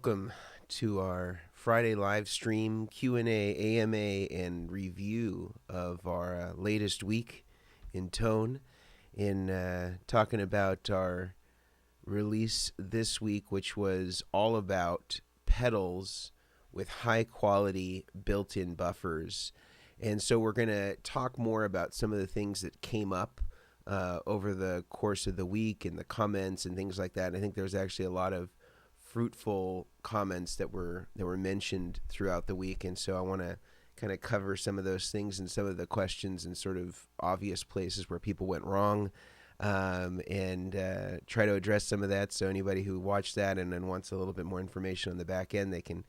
Welcome to our Friday live stream Q&A, AMA, and review of our latest week in tone in talking about our release this week, which was all about pedals with high quality built-in buffers. And so we're going to talk more about some of the things that came up over the course of the week and the comments and things like that. And I think there's actually a lot of fruitful comments that were mentioned throughout the week, and so I want to kind of cover some of those things and some of the questions and sort of obvious places where people went wrong, and try to address some of that. So anybody who watched that and then wants a little bit more information on the back end, they can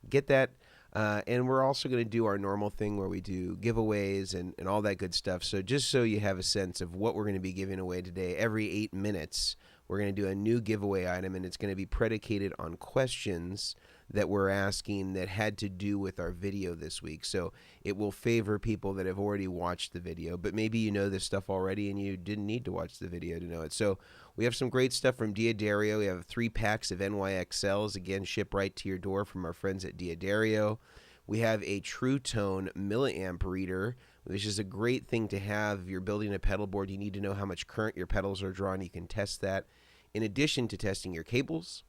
get that. And we're also going to do our normal thing where we do giveaways and all that good stuff. So just so you have a sense of what we're going to be giving away today, every 8 minutes, we're going to do a new giveaway item, and it's going to be predicated on questions that we're asking that had to do with our video this week. So it will favor people that have already watched the video, but maybe you know this stuff already and you didn't need to watch the video to know it. So we have some great stuff from Diodario. We have 3 packs of NYXLs, again, ship right to your door from our friends at Diodario. We have a True Tone milliamp reader, which is a great thing to have. If you're building a pedal board, you need to know how much current your pedals are drawing. You can test that in addition to testing your cables.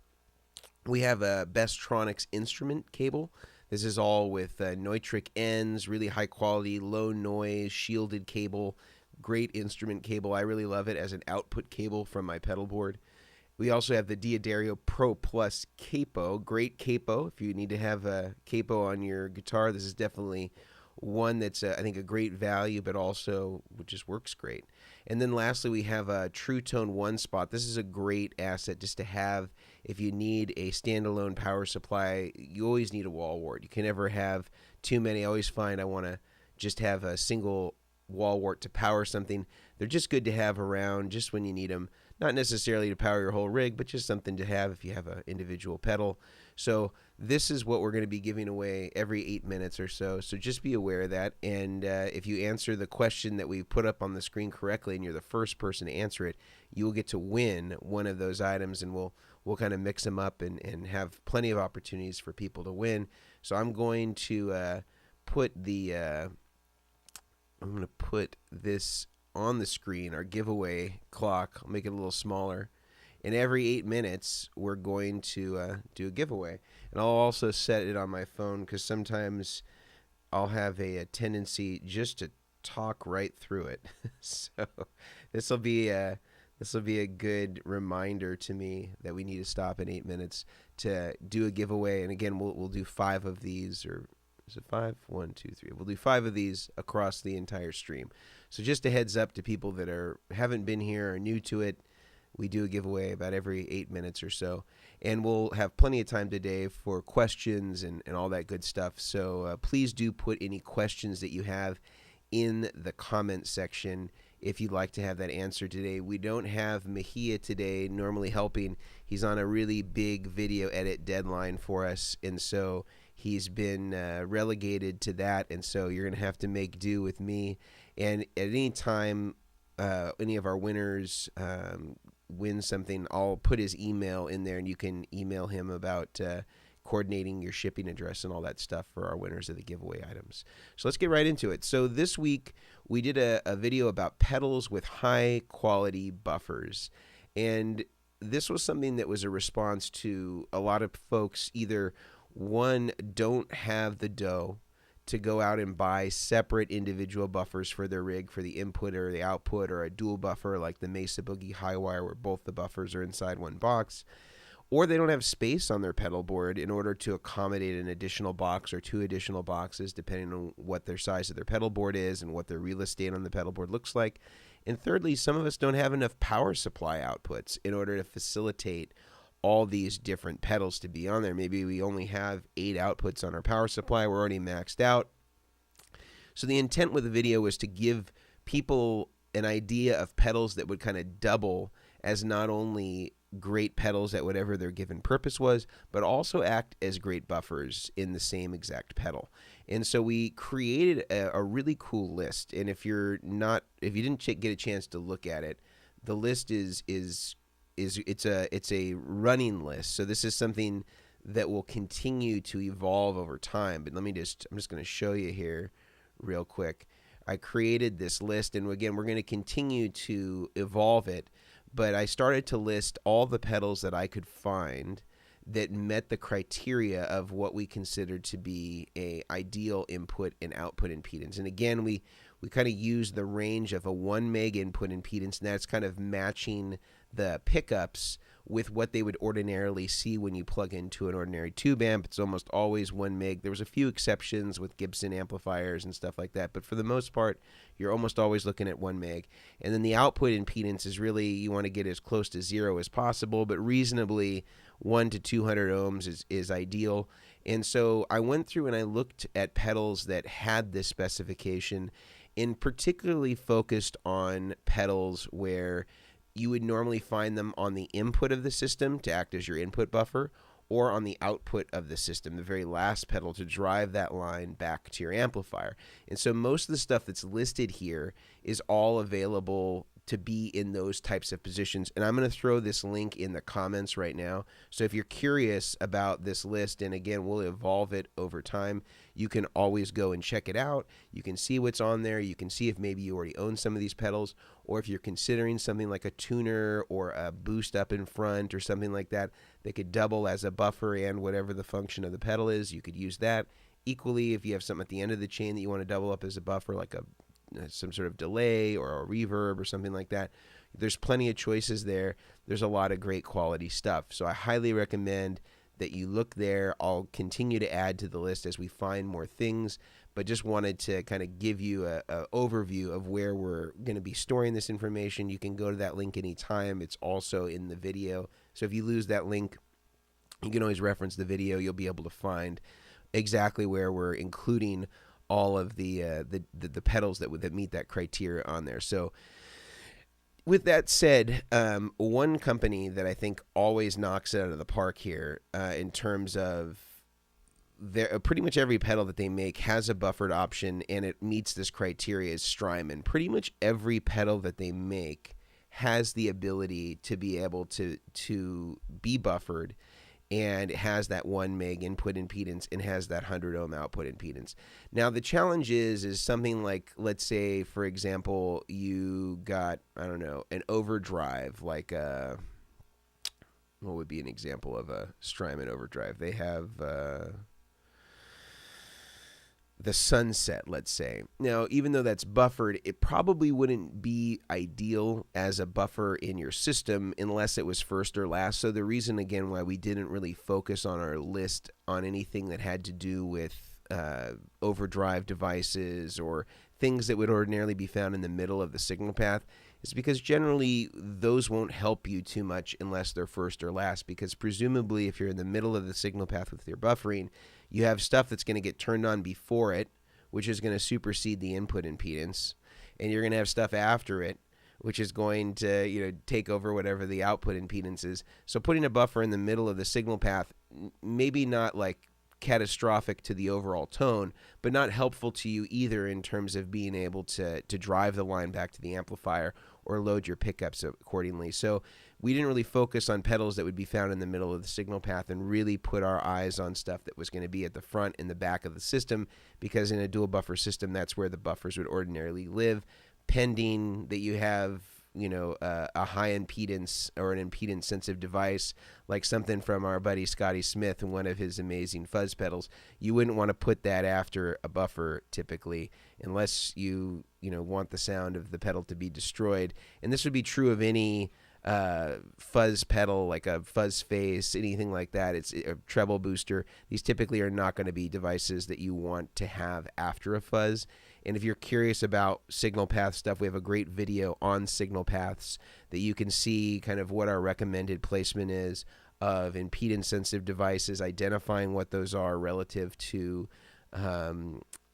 We have a Bestronix instrument cable. This is all with Neutrik ends, really high quality, low noise, shielded cable, great instrument cable. I really love it as an output cable from my pedal board. We also have the Diodario Pro Plus capo, great capo. If you need to have a capo on your guitar, this is definitely one that's, I think, a great value, but also just works great. And then lastly, we have a True Tone One Spot. This is a great asset just to have if you need a standalone power supply. You always need a wall wart. You can never have too many. I always find I want to just have a single wall wart to power something. They're just good to have around just when you need them. Not necessarily to power your whole rig, but just something to have if you have an individual pedal. So this is what we're going to be giving away every 8 minutes or so. So just be aware of that. And if you answer the question that we put up on the screen correctly and you're the first person to answer it, you will get to win one of those items, and we'll kind of mix them up and have plenty of opportunities for people to win. So I'm going to put this on the screen, our giveaway clock. I'll make it a little smaller. And every 8 minutes, we're going to do a giveaway. And I'll also set it on my phone because sometimes I'll have a tendency just to talk right through it. So this will be a good reminder to me that we need to stop in 8 minutes to do a giveaway. And again, we'll do 5 of these, or is it 5? 1, 2, 3. We'll do 5 of these across the entire stream. So just a heads up to people that haven't been here or new to it. We do a giveaway about every 8 minutes or so. And we'll have plenty of time today for questions and all that good stuff. So please do put any questions that you have in the comment section if you'd like to have that answered today. We don't have Mejia today normally helping. He's on a really big video edit deadline for us, and so he's been relegated to that, and so you're going to have to make do with me. And at any time any of our winners win something, I'll put his email in there, and you can email him about coordinating your shipping address and all that stuff for our winners of the giveaway items. So let's get right into it. So this week we did a video about pedals with high quality buffers, and this was something that was a response to a lot of folks either, one, don't have the dough to go out and buy separate individual buffers for their rig, for the input or the output, or a dual buffer like the Mesa Boogie Highwire where both the buffers are inside one box, or they don't have space on their pedal board in order to accommodate an additional box or 2 additional boxes depending on what their size of their pedal board is and what their real estate on the pedal board looks like. And thirdly, some of us don't have enough power supply outputs in order to facilitate all these different pedals to be on there. Maybe we only have 8 outputs on our power supply. We're already maxed out. So the intent with the video was to give people an idea of pedals that would kind of double as not only great pedals at whatever their given purpose was, but also act as great buffers in the same exact pedal. And so we created a really cool list. And if you didn't get a chance to look at it, the list is it's a running list. So this is something that will continue to evolve over time. But I'm just going to show you here real quick. I created this list, and again, we're going to continue to evolve it, but I started to list all the pedals that I could find that met the criteria of what we considered to be a ideal input and output impedance. And again, we kind of use the range of a 1 meg input impedance, and that's kind of matching the pickups with what they would ordinarily see when you plug into an ordinary tube amp. It's almost always 1 meg. There was a few exceptions with Gibson amplifiers and stuff like that, but for the most part, you're almost always looking at 1 meg. And then the output impedance is really, you want to get as close to 0 as possible, but reasonably 1 to 200 ohms is ideal. And so I went through and I looked at pedals that had this specification, and particularly focused on pedals where you would normally find them on the input of the system to act as your input buffer, or on the output of the system, the very last pedal, to drive that line back to your amplifier. And so most of the stuff that's listed here is all available to be in those types of positions. And I'm going to throw this link in the comments right now. So if you're curious about this list, and again, we'll evolve it over time, you can always go and check it out. You can see what's on there. You can see if maybe you already own some of these pedals, or if you're considering something like a tuner or a boost up in front or something like that that could double as a buffer and whatever the function of the pedal is, you could use that. Equally, if you have something at the end of the chain that you want to double up as a buffer, like some sort of delay or a reverb or something like that, there's plenty of choices there. There's a lot of great quality stuff. So I highly recommend that you look there. I'll continue to add to the list as we find more things, but just wanted to kind of give you a overview of where we're going to be storing this information. You can go to that link anytime. It's also in the video. So if you lose that link, you can always reference the video. You'll be able to find exactly where we're including all of the pedals that meet that criteria on there. So with that said, one company that I think always knocks it out of the park here in terms of pretty much every pedal that they make has a buffered option, and it meets this criteria, is Strymon. Pretty much every pedal that they make has the ability to be able to be buffered, and it has that 1 meg input impedance and has that 100 ohm output impedance. Now the challenge is something like, let's say for example, you got, I don't know, an overdrive, like what would be an example of a Strymon overdrive? They have the Sunset, let's say. Now, even though that's buffered, it probably wouldn't be ideal as a buffer in your system unless it was first or last. So the reason, again, why we didn't really focus on our list on anything that had to do with overdrive devices or things that would ordinarily be found in the middle of the signal path is because generally those won't help you too much unless they're first or last, because presumably if you're in the middle of the signal path with your buffering, you have stuff that's going to get turned on before it, which is going to supersede the input impedance, and you're going to have stuff after it, which is going to take over whatever the output impedance is. So putting a buffer in the middle of the signal path, maybe not like catastrophic to the overall tone, but not helpful to you either in terms of being able to drive the line back to the amplifier or load your pickups accordingly. So we didn't really focus on pedals that would be found in the middle of the signal path and really put our eyes on stuff that was going to be at the front and the back of the system, because in a dual buffer system, that's where the buffers would ordinarily live, pending that you have a high impedance or an impedance sensitive device, like something from our buddy Scotty Smith and one of his amazing fuzz pedals. You wouldn't want to put that after a buffer typically, unless you want the sound of the pedal to be destroyed. And this would be true of any fuzz pedal, like a fuzz face, anything like that. It's a treble booster. These typically are not going to be devices that you want to have after a fuzz. And if you're curious about signal path stuff, we have a great video on signal paths that you can see kind of what our recommended placement is of impedance sensitive devices, identifying what those are relative to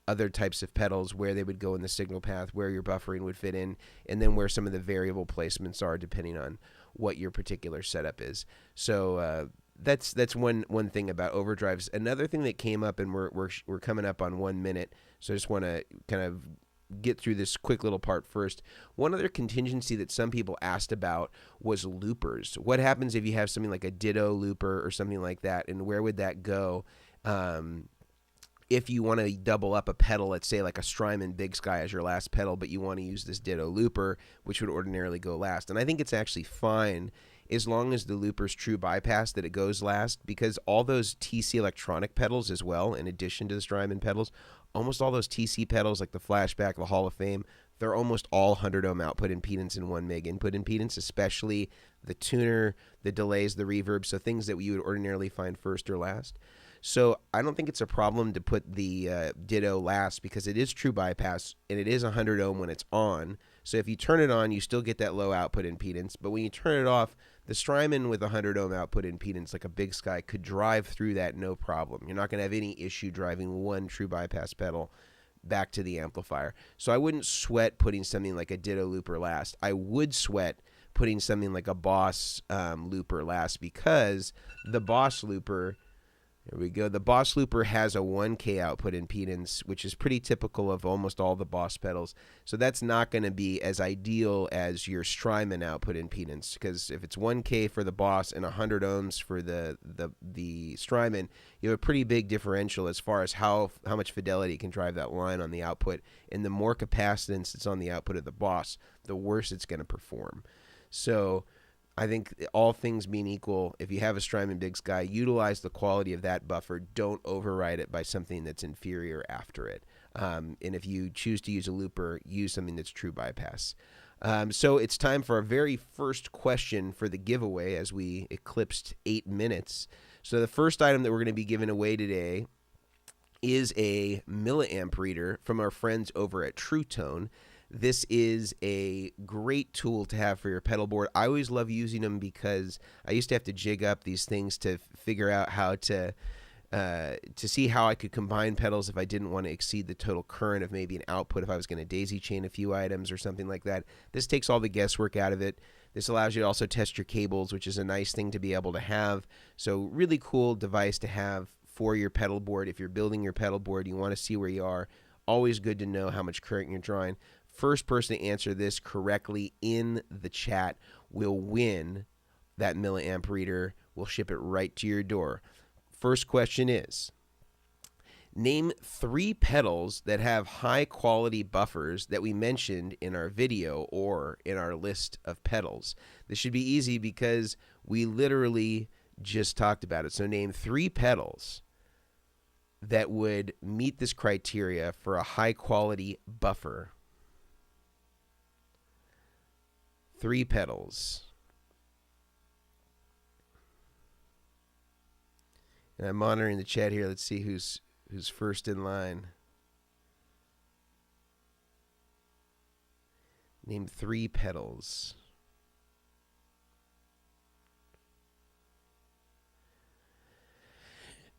other types of pedals, where they would go in the signal path, where your buffering would fit in, and then where some of the variable placements are depending on what your particular setup is. So that's one thing about overdrives. Another thing that came up, and we're coming up on 1 minute, so I just want to kind of get through this quick little part first. One other contingency that some people asked about was loopers. What happens if you have something like a ditto looper or something like that, and where would that go? If you want to double up a pedal, let's say like a Strymon Big Sky as your last pedal, but you want to use this ditto looper, which would ordinarily go last. And I think it's actually fine as long as the looper's true bypass that it goes last, because all those TC electronic pedals as well, in addition to the Strymon pedals, almost all those TC pedals like the Flashback, the Hall of Fame, they're almost all 100 ohm output impedance and 1 meg input impedance, especially the tuner, the delays, the reverb, so things that you would ordinarily find first or last. So I don't think it's a problem to put the ditto last, because it is true bypass and it is 100 ohm when it's on. So if you turn it on, you still get that low output impedance. But when you turn it off, the Strymon with 100 ohm output impedance, like a Big Sky, could drive through that no problem. You're not going to have any issue driving one true bypass pedal back to the amplifier. So I wouldn't sweat putting something like a ditto looper last. I would sweat putting something like a Boss looper last, because the Boss looper... There we go. The Boss looper has a 1K output impedance, which is pretty typical of almost all the Boss pedals. So that's not going to be as ideal as your Strymon output impedance, because if it's 1K for the Boss and 100 ohms for the Strymon, you have a pretty big differential as far as how much fidelity can drive that line on the output. And the more capacitance that's on the output of the Boss, the worse it's going to perform. So I think all things being equal, if you have a Strymon Big Sky, utilize the quality of that buffer. Don't override it by something that's inferior after it. And if you choose to use a looper, use something that's true bypass. So it's time for our very first question for the giveaway as we eclipsed 8 minutes. So the first item that we're going to be giving away today is a milliamp reader from our friends over at TrueTone. This is a great tool to have for your pedal board. I always love using them because I used to have to jig up these things to figure out how to see how I could combine pedals if I didn't want to exceed the total current of maybe an output, if I was going to daisy chain a few items or something like that. This takes all the guesswork out of it. This allows you to also test your cables, which is a nice thing to be able to have. So really cool device to have for your pedal board. If you're building your pedal board, you want to see where you are. Always good to know how much current you're drawing. First person to answer this correctly in the chat will win that milliamp reader. We'll ship it right to your door. First question is, name 3 pedals that have high quality buffers that we mentioned in our video or in our list of pedals. This should be easy because we literally just talked about it. So name 3 pedals that would meet this criteria for a high quality buffer. 3 pedals. And I'm monitoring the chat here. Let's see who's first in line. Name 3 pedals.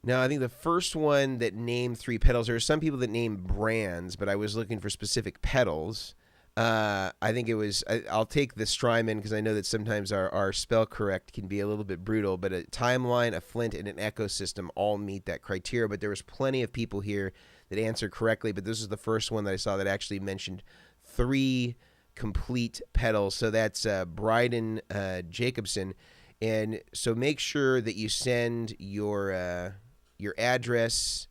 Now, I think the first one that named 3 pedals, there are some people that name brands, but I was looking for specific pedals. I think it was, I'll take the Strymon because I know that sometimes our spell correct can be a little bit brutal, but a Timeline, a Flint, and an Ecosystem all meet that criteria. But there was plenty of people here that answered correctly, but this is the first one that I saw that actually mentioned 3 complete pedals. So that's Bryden Jacobson. And so make sure that you send your address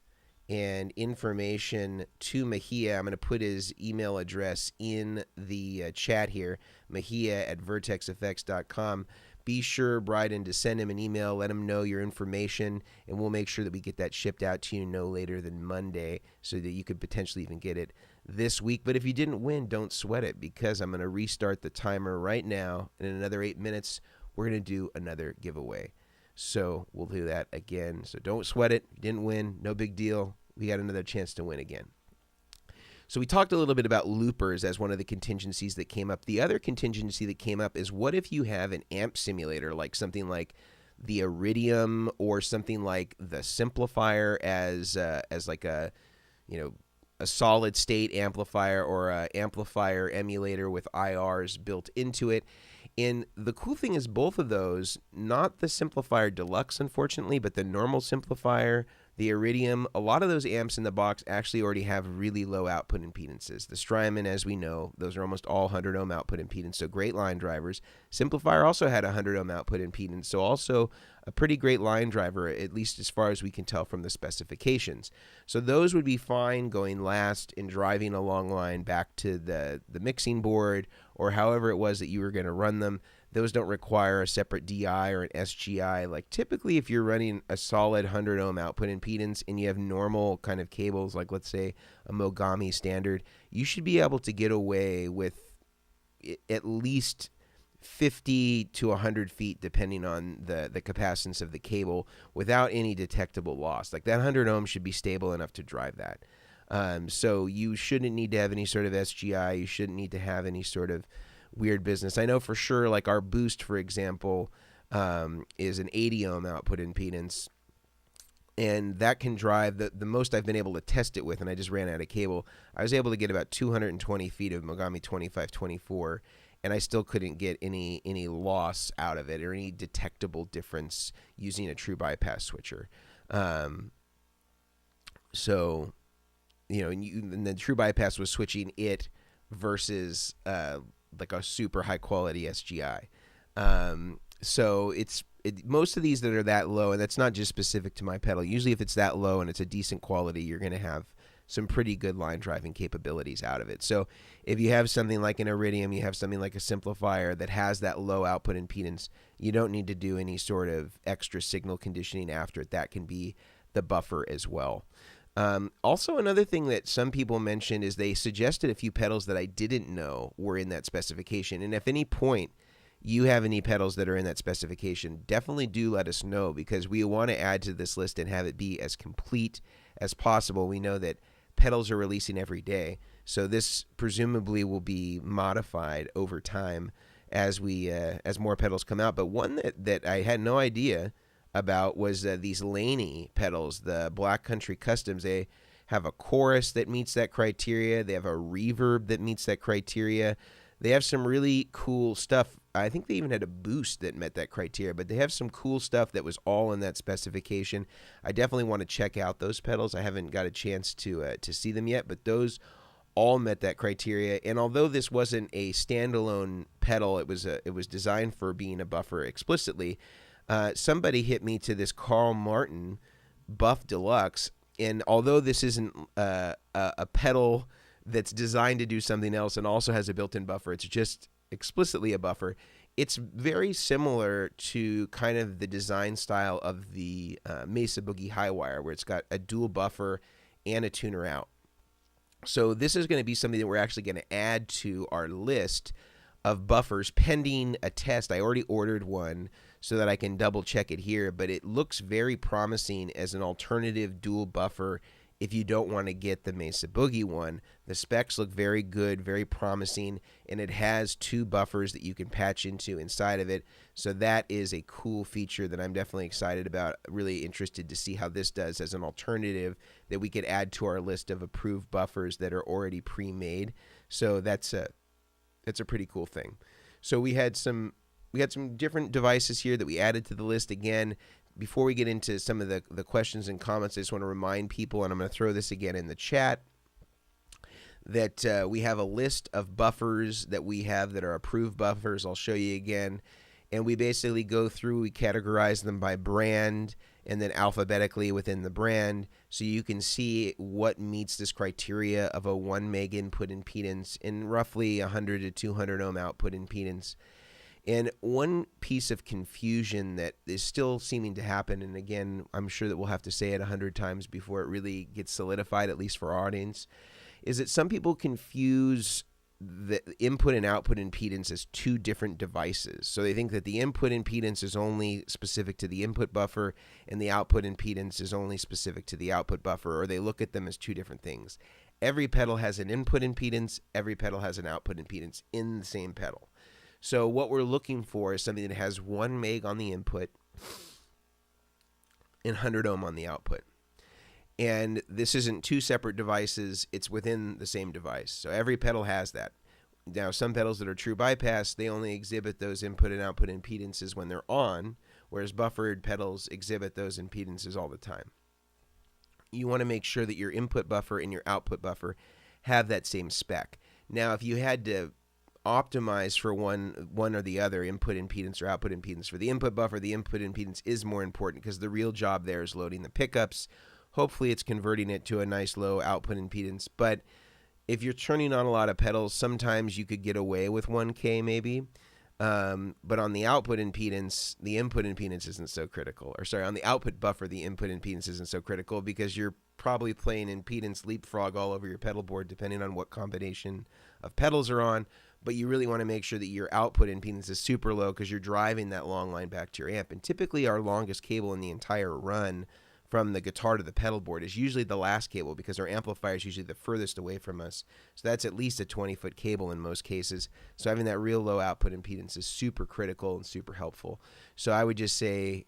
and information to Mejia. I'm going to put his email address in the chat here, mejia@vertexfx.com. Be sure, Bryden, to send him an email. Let him know your information, and we'll make sure that we get that shipped out to you no later than Monday so that you could potentially even get it this week. But if you didn't win, don't sweat it, because I'm going to restart the timer right now. And in another 8 minutes, we're going to do another giveaway. So we'll do that again. So don't sweat it. You didn't win. No big deal. We got another chance to win again. So we talked a little bit about loopers as one of the contingencies that came up. The other contingency that came up is, what if you have an amp simulator, like something like the Iridium or something like the Simplifier as like a solid state amplifier or a amplifier emulator with IRs built into it. And the cool thing is both of those, not the Simplifier Deluxe, unfortunately, but the normal Simplifier, The Iridium, a lot of those amps in the box actually already have really low output impedances. The Strymon, as we know, those are almost all 100 ohm output impedance, so great line drivers. Simplifier also had a 100 ohm output impedance, so also a pretty great line driver, at least as far as we can tell from the specifications. So those would be fine going last in driving a long line back to the mixing board or however it was that you were going to run them. Those don't require a separate DI or an SGI. Like typically if you're running a solid 100 ohm output impedance and you have normal kind of cables, like let's say a Mogami standard, you should be able to get away with at least 50 to 100 feet depending on the capacitance of the cable without any detectable loss. Like that 100 ohm should be stable enough to drive that. So you shouldn't need to have any sort of SGI. You shouldn't need to have any sort of weird business. I know for sure, like our boost, for example, is an 80 ohm output impedance, and that can drive the most I've been able to test it with, and I just ran out of cable. I was able to get about 220 feet of Mogami 2524, and I still couldn't get any loss out of it or any detectable difference using a true bypass switcher. So, you know, and the true bypass was switching it versus like a super high quality SGI. So most of these that are that low, and that's not just specific to my pedal. Usually if it's that low and it's a decent quality, you're going to have some pretty good line driving capabilities out of it. So if you have something like an Iridium, you have something like a Simplifier that has that low output impedance, you don't need to do any sort of extra signal conditioning after it. That can be the buffer as well. Also, another thing that some people mentioned is they suggested a few pedals that I didn't know were in that specification. And if any point you have any pedals that are in that specification, definitely do let us know, because we want to add to this list and have it be as complete as possible. We know that pedals are releasing every day, so this presumably will be modified over time as more pedals come out. But one that I had no idea about was these Laney pedals, the Black Country Customs. They have a chorus that meets that criteria. They have a reverb that meets that criteria. They have some really cool stuff. I think they even had a boost that met that criteria, but they have some cool stuff that was all in that specification. I definitely want to check out those pedals. I haven't got a chance to see them yet, but those all met that criteria. And although this wasn't a standalone pedal, it was designed for being a buffer explicitly. Somebody hit me to this Carl Martin Buff Deluxe, and although this isn't a pedal that's designed to do something else and also has a built-in buffer, it's just explicitly a buffer. It's very similar to kind of the design style of the Mesa Boogie Highwire, where it's got a dual buffer and a tuner out. So this is going to be something that we're actually going to add to our list of buffers pending a test. I already ordered one so that I can double check it here, but it looks very promising as an alternative dual buffer if you don't want to get the Mesa Boogie one. The specs look very good, very promising, and it has two buffers that you can patch into inside of it. So that is a cool feature that I'm definitely excited about. Really interested to see how this does as an alternative that we could add to our list of approved buffers that are already pre-made. So that's a pretty cool thing. So we had some different devices here that we added to the list. Again, before we get into some of the questions and comments, I just want to remind people, and I'm going to throw this again in the chat, that we have a list of buffers that we have that are approved buffers. I'll show you again. And we basically go through, we categorize them by brand and then alphabetically within the brand, so you can see what meets this criteria of a 1 meg input impedance and roughly 100 to 200 ohm output impedance. And one piece of confusion that is still seeming to happen, and again, I'm sure that we'll have to say it 100 times before it really gets solidified, at least for our audience, is that some people confuse the input and output impedance as two different devices. So they think that the input impedance is only specific to the input buffer and the output impedance is only specific to the output buffer, or they look at them as two different things. Every pedal has an input impedance, every pedal has an output impedance in the same pedal. So what we're looking for is something that has 1 meg on the input and 100 ohm on the output. And this isn't two separate devices, it's within the same device. So every pedal has that. Now, some pedals that are true bypass, they only exhibit those input and output impedances when they're on, whereas buffered pedals exhibit those impedances all the time. you want to make sure that your input buffer and your output buffer have that same spec. Now, if you had to optimize for one or the other, input impedance or output impedance, for the input buffer, the input impedance is more important because the real job there is loading the pickups. Hopefully it's converting it to a nice low output impedance. But if you're turning on a lot of pedals, sometimes you could get away with 1K maybe. But on the output impedance, the input impedance isn't so critical. Or sorry, on the output buffer, the input impedance isn't so critical because you're probably playing impedance leapfrog all over your pedal board depending on what combination of pedals are on. But you really want to make sure that your output impedance is super low because you're driving that long line back to your amp. And typically our longest cable in the entire run from the guitar to the pedal board is usually the last cable because our amplifier is usually the furthest away from us. So that's at least a 20-foot cable in most cases. So having that real low output impedance is super critical and super helpful. So I would just say,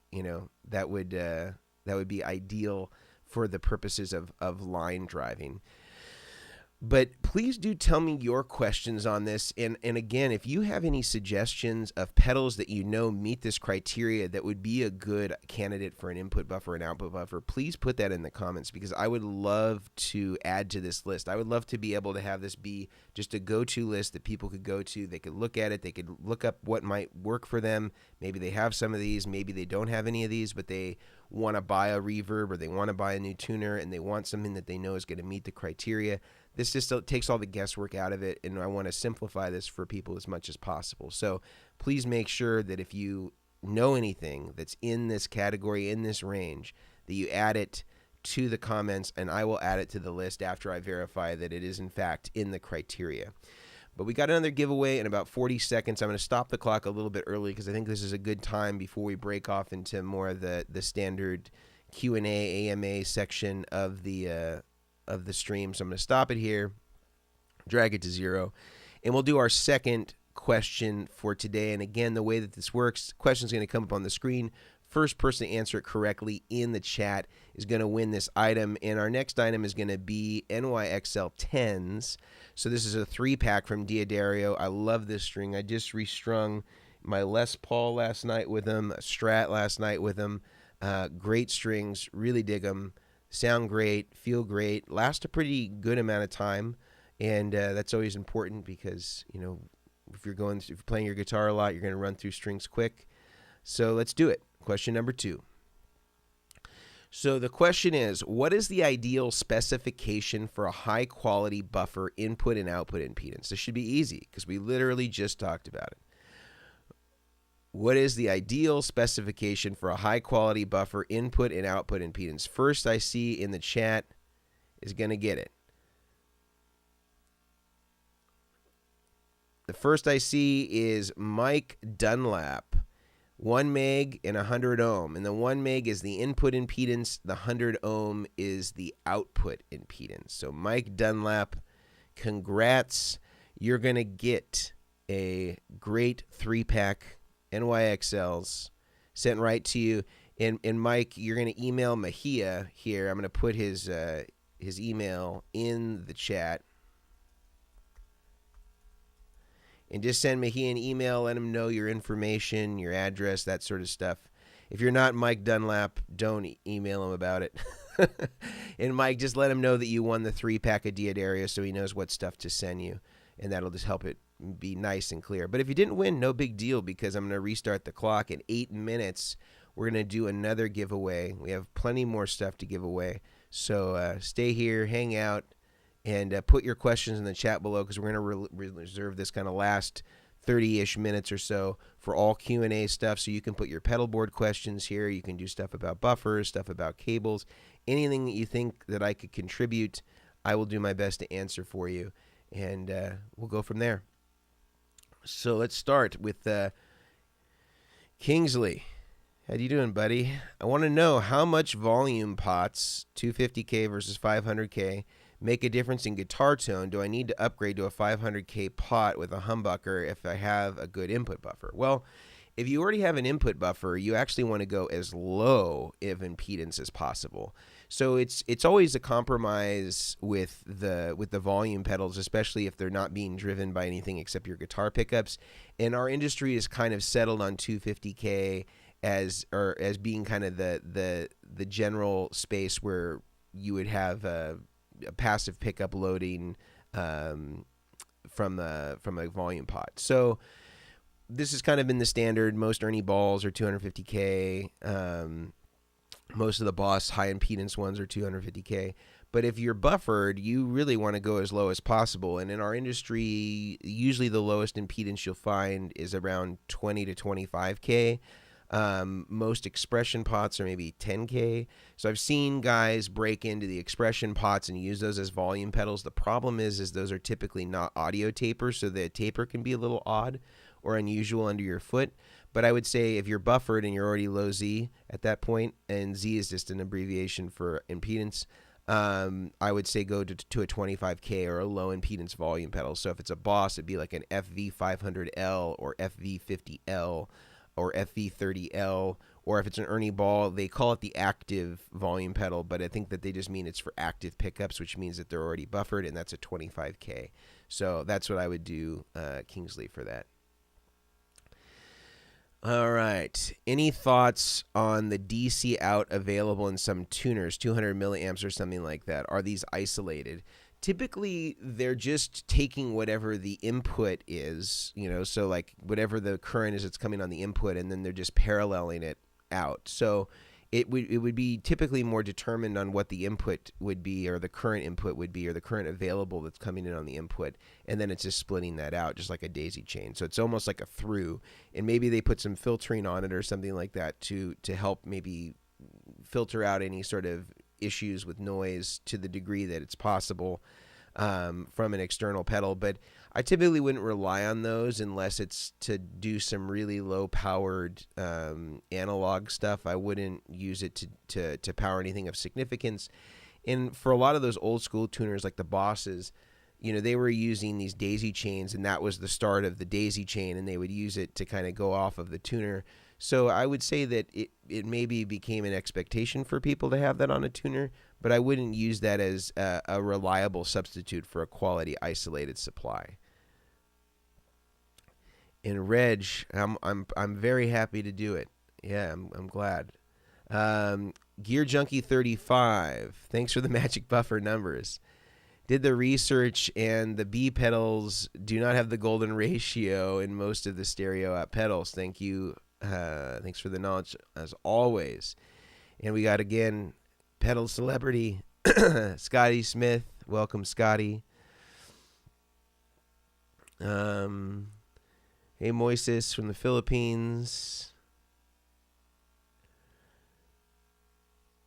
that would be ideal for the purposes of line driving. But please do tell me your questions on this. And again, if you have any suggestions of pedals that meet this criteria that would be a good candidate for an input buffer and output buffer, please put that in the comments because I would love to add to this list. I would love to be able to have this be just a go-to list that people could go to. They could look at it. They could look up what might work for them. Maybe they have some of these. Maybe they don't have any of these, but they want to buy a reverb or they want to buy a new tuner and they want something that they know is going to meet the criteria. This just takes all the guesswork out of it, and I want to simplify this for people as much as possible. So please make sure that if you know anything that's in this category, in this range, that you add it to the comments, and I will add it to the list after I verify that it is, in fact, in the criteria. But we got another giveaway in about 40 seconds. I'm going to stop the clock a little bit early because I think this is a good time before we break off into more of the standard Q&A, AMA section of the stream. So I'm going to stop it here, drag it to 0, and we'll do our second question for today. And again, the way that this works, question's going to come up on the screen. First person to answer it correctly in the chat is going to win this item. And our next item is going to be NYXL 10s. So this is a 3-pack from Diodario. I love this string. I just restrung my Les Paul last night with them, a Strat last night with them. Great strings, really dig them. Sound great, feel great, last a pretty good amount of time, and that's always important because if you're playing your guitar a lot, you're going to run through strings quick. So let's do it. Question number 2. So the question is, what is the ideal specification for a high quality buffer input and output impedance? This should be easy because we literally just talked about it. What is the ideal specification for a high-quality buffer input and output impedance? First I see in the chat is going to get it. The first I see is Mike Dunlap, 1 meg and 100 ohm. And the 1 meg is the input impedance. The 100 ohm is the output impedance. So Mike Dunlap, congrats. You're going to get a great 3-pack NYXLs sent right to you. And Mike, you're going to email Mahia here. I'm going to put his email in the chat. And just send Mahia an email, let him know your information, your address, that sort of stuff. If you're not Mike Dunlap, don't email him about it. And Mike, just let him know that you won the 3-pack of Diodario so he knows what stuff to send you. And that'll just help it be nice and clear. But if you didn't win, no big deal because I'm going to restart the clock. In 8 minutes, we're going to do another giveaway. We have plenty more stuff to give away. So stay here, hang out, and put your questions in the chat below because we're going to reserve this kind of last 30-ish minutes or so for all Q&A stuff. So you can put your pedal board questions here. You can do stuff about buffers, stuff about cables, anything that you think that I could contribute, I will do my best to answer for you. And we'll go from there. So let's start with Kingsley. How you doing, buddy? I want to know how much volume pots, 250K versus 500K, make a difference in guitar tone. Do I need to upgrade to a 500K pot with a humbucker if I have a good input buffer? Well, if you already have an input buffer, you actually want to go as low of impedance as possible. So it's always a compromise with the volume pedals, especially if they're not being driven by anything except your guitar pickups. And our industry is kind of settled on 250K as being kind of the general space where you would have a passive pickup loading from a volume pot. So this has kind of been the standard. Most Ernie balls are 250K. Most of the Boss high impedance ones are 250K. But if you're buffered, you really want to go as low as possible. And in our industry, usually the lowest impedance you'll find is around 20 to 25K. Most expression pots are maybe 10K. So I've seen guys break into the expression pots and use those as volume pedals. The problem is those are typically not audio tapers, so the taper can be a little odd or unusual under your foot. But I would say if you're buffered and you're already low Z at that point, and Z is just an abbreviation for impedance, I would say go to a 25K or a low impedance volume pedal. So if it's a Boss, it'd be like an FV500L or FV50L or FV30L, or if it's an Ernie ball, they call it the active volume pedal, but I think that they just mean it's for active pickups, which means that they're already buffered, and that's a 25K. So that's what I would do, Kingsley, for that. All right. Any thoughts on the DC out available in some tuners, 200 milliamps or something like that? Are these isolated? Typically, they're just taking whatever the input is, so like whatever the current is that's coming on the input, and then they're just paralleling it out. So it would be typically more determined on what the input would be, or the current input would be, or the current available that's coming in on the input, and then it's just splitting that out, just like a daisy chain. So it's almost like a through, and maybe they put some filtering on it or something like that to help maybe filter out any sort of issues with noise to the degree that it's possible from an external pedal. But I typically wouldn't rely on those unless it's to do some really low powered analog stuff. I wouldn't use it to power anything of significance. And for a lot of those old school tuners like the Bosses, they were using these daisy chains, and that was the start of the daisy chain, and they would use it to kind of go off of the tuner. So I would say that it maybe became an expectation for people to have that on a tuner, but I wouldn't use that as a reliable substitute for a quality isolated supply. And Reg, I'm very happy to do it. Yeah, I'm glad. Gear Junkie 35, thanks for the magic buffer numbers. Did the research, and the B pedals do not have the golden ratio in most of the stereo out pedals. Thank you. Thanks for the knowledge as always. And we got, again, pedal celebrity Scotty Smith. Welcome, Scotty. Hey, Moises from the Philippines.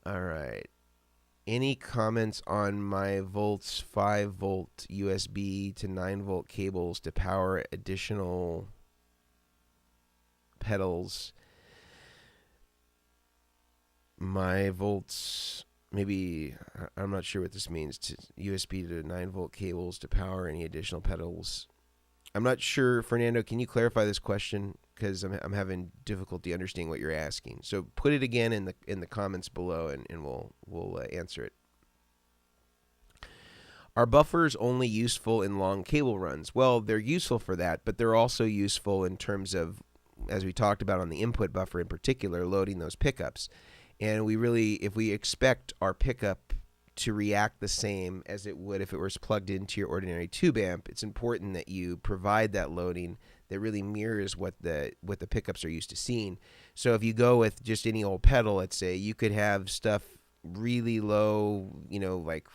All right. Any comments on my volts 5-volt USB to 9-volt cables to power additional pedals? My volts, maybe, I'm not sure what this means, to USB to 9-volt cables to power any additional pedals. I'm not sure, Fernando, can you clarify this question? Because I'm having difficulty understanding what you're asking. So put it again in the comments below, and we'll answer it. Are buffers only useful in long cable runs? Well, they're useful for that, but they're also useful in terms of, as we talked about on the input buffer in particular, loading those pickups. And we really, if we expect our pickup to react the same as it would if it was plugged into your ordinary tube amp, it's important that you provide that loading that really mirrors what the pickups are used to seeing. So if you go with just any old pedal, let's say, you could have stuff really low, like,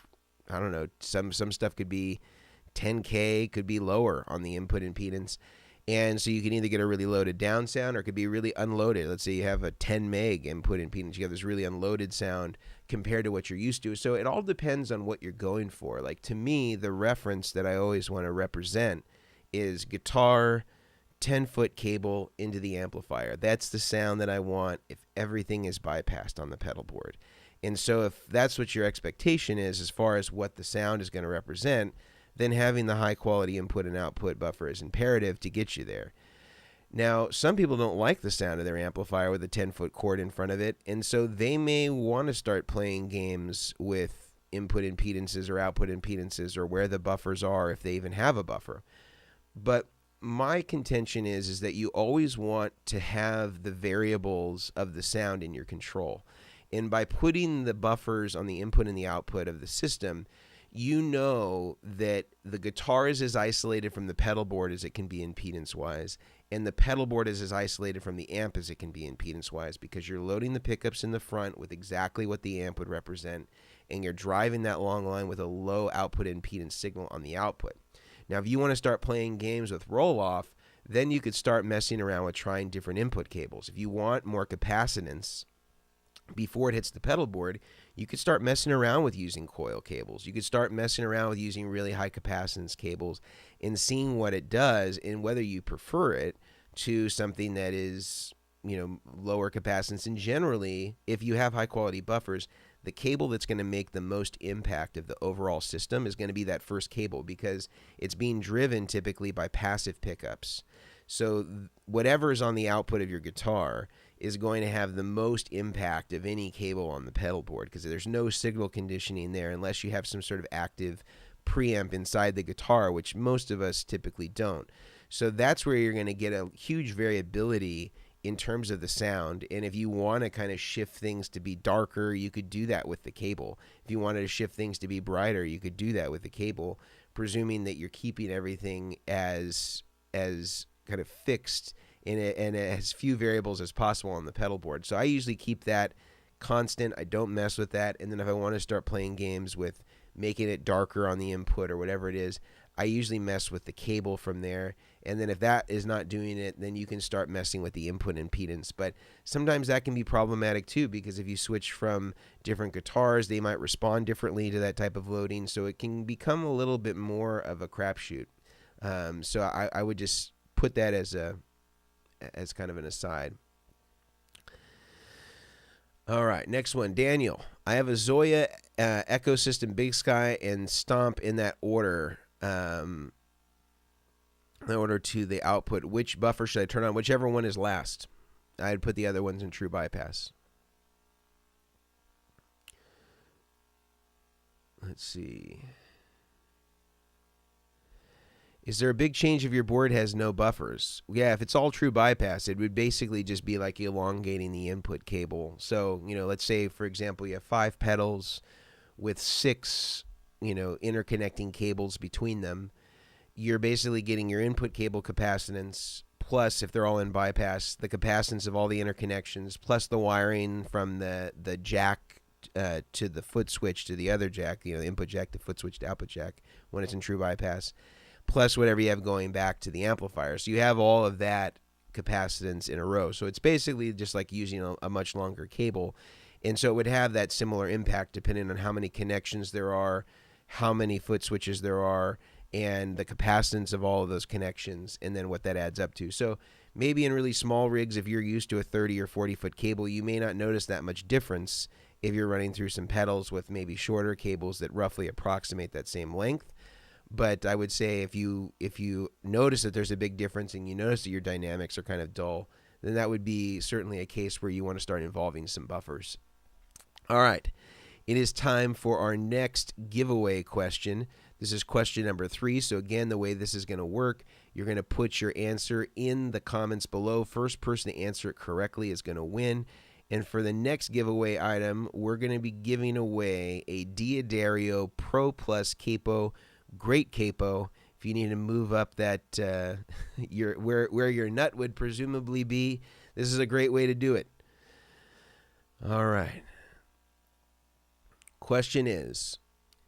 I don't know, some stuff could be 10K, could be lower on the input impedance. And so you can either get a really loaded down sound, or it could be really unloaded. Let's say you have a 10 meg input impedance. You have this really unloaded sound compared to what you're used to. So it all depends on what you're going for. Like, to me, the reference that I always want to represent is guitar, 10-foot cable into the amplifier. That's the sound that I want if everything is bypassed on the pedal board. And so if that's what your expectation is as far as what the sound is going to represent, then having the high-quality input and output buffer is imperative to get you there. Now, some people don't like the sound of their amplifier with a 10-foot cord in front of it, and so they may want to start playing games with input impedances or output impedances, or where the buffers are, if they even have a buffer. But my contention is that you always want to have the variables of the sound in your control. And by putting the buffers on the input and the output of the system, you know that the guitar is as isolated from the pedal board as it can be impedance-wise, and the pedal board is as isolated from the amp as it can be impedance-wise, because you're loading the pickups in the front with exactly what the amp would represent, and you're driving that long line with a low output impedance signal on the output. Now, if you want to start playing games with roll-off, then you could start messing around with trying different input cables. If you want more capacitance before it hits the pedal board, you could start messing around with using coil cables. You could start messing around with using really high capacitance cables and seeing what it does and whether you prefer it to something that is, lower capacitance. And generally, if you have high quality buffers, the cable that's going to make the most impact of the overall system is going to be that first cable, because it's being driven typically by passive pickups. So whatever is on the output of your guitar is going to have the most impact of any cable on the pedal board, because there's no signal conditioning there unless you have some sort of active preamp inside the guitar, which most of us typically don't. So that's where you're going to get a huge variability in terms of the sound. And if you want to kind of shift things to be darker, you could do that with the cable. If you wanted to shift things to be brighter, you could do that with the cable, presuming that you're keeping everything as kind of fixed and as few variables as possible on the pedal board. So I usually keep that constant. I don't mess with that. And then if I want to start playing games with making it darker on the input or whatever it is, I usually mess with the cable from there. And then if that is not doing it, then you can start messing with the input impedance. But sometimes that can be problematic too, because if you switch from different guitars, they might respond differently to that type of loading. So it can become a little bit more of a crapshoot. So I would just put that as kind of an aside. All right, next one, Daniel. I have a Zoya, Echo System, Big Sky, and Stomp in that order. In order to the output. Which buffer should I turn on? Whichever one is last. I'd put the other ones in true bypass. Let's see. Is there a big change if your board has no buffers? Yeah, if it's all true bypass, it would basically just be like elongating the input cable. So, let's say, for example, you have 5 pedals with 6, interconnecting cables between them. You're basically getting your input cable capacitance, plus, if they're all in bypass, the capacitance of all the interconnections, plus the wiring from the jack to the foot switch to the other jack, the input jack to foot switch to output jack when it's in true bypass, plus whatever you have going back to the amplifier. So you have all of that capacitance in a row. So it's basically just like using a much longer cable. And so it would have that similar impact depending on how many connections there are, how many foot switches there are, and the capacitance of all of those connections, and then what that adds up to. So maybe in really small rigs, if you're used to a 30 or 40 foot cable, you may not notice that much difference if you're running through some pedals with maybe shorter cables that roughly approximate that same length. But I would say if you notice that there's a big difference and you notice that your dynamics are kind of dull, then that would be certainly a case where you want to start involving some buffers. All right. It is time for our next giveaway question. This is question number 3. So again, the way this is going to work, you're going to put your answer in the comments below. First person to answer it correctly is going to win. And for the next giveaway item, we're going to be giving away a Diodario Pro Plus capo, great capo. If you need to move up that where your nut would presumably be, this is a great way to do it. All right. Question is,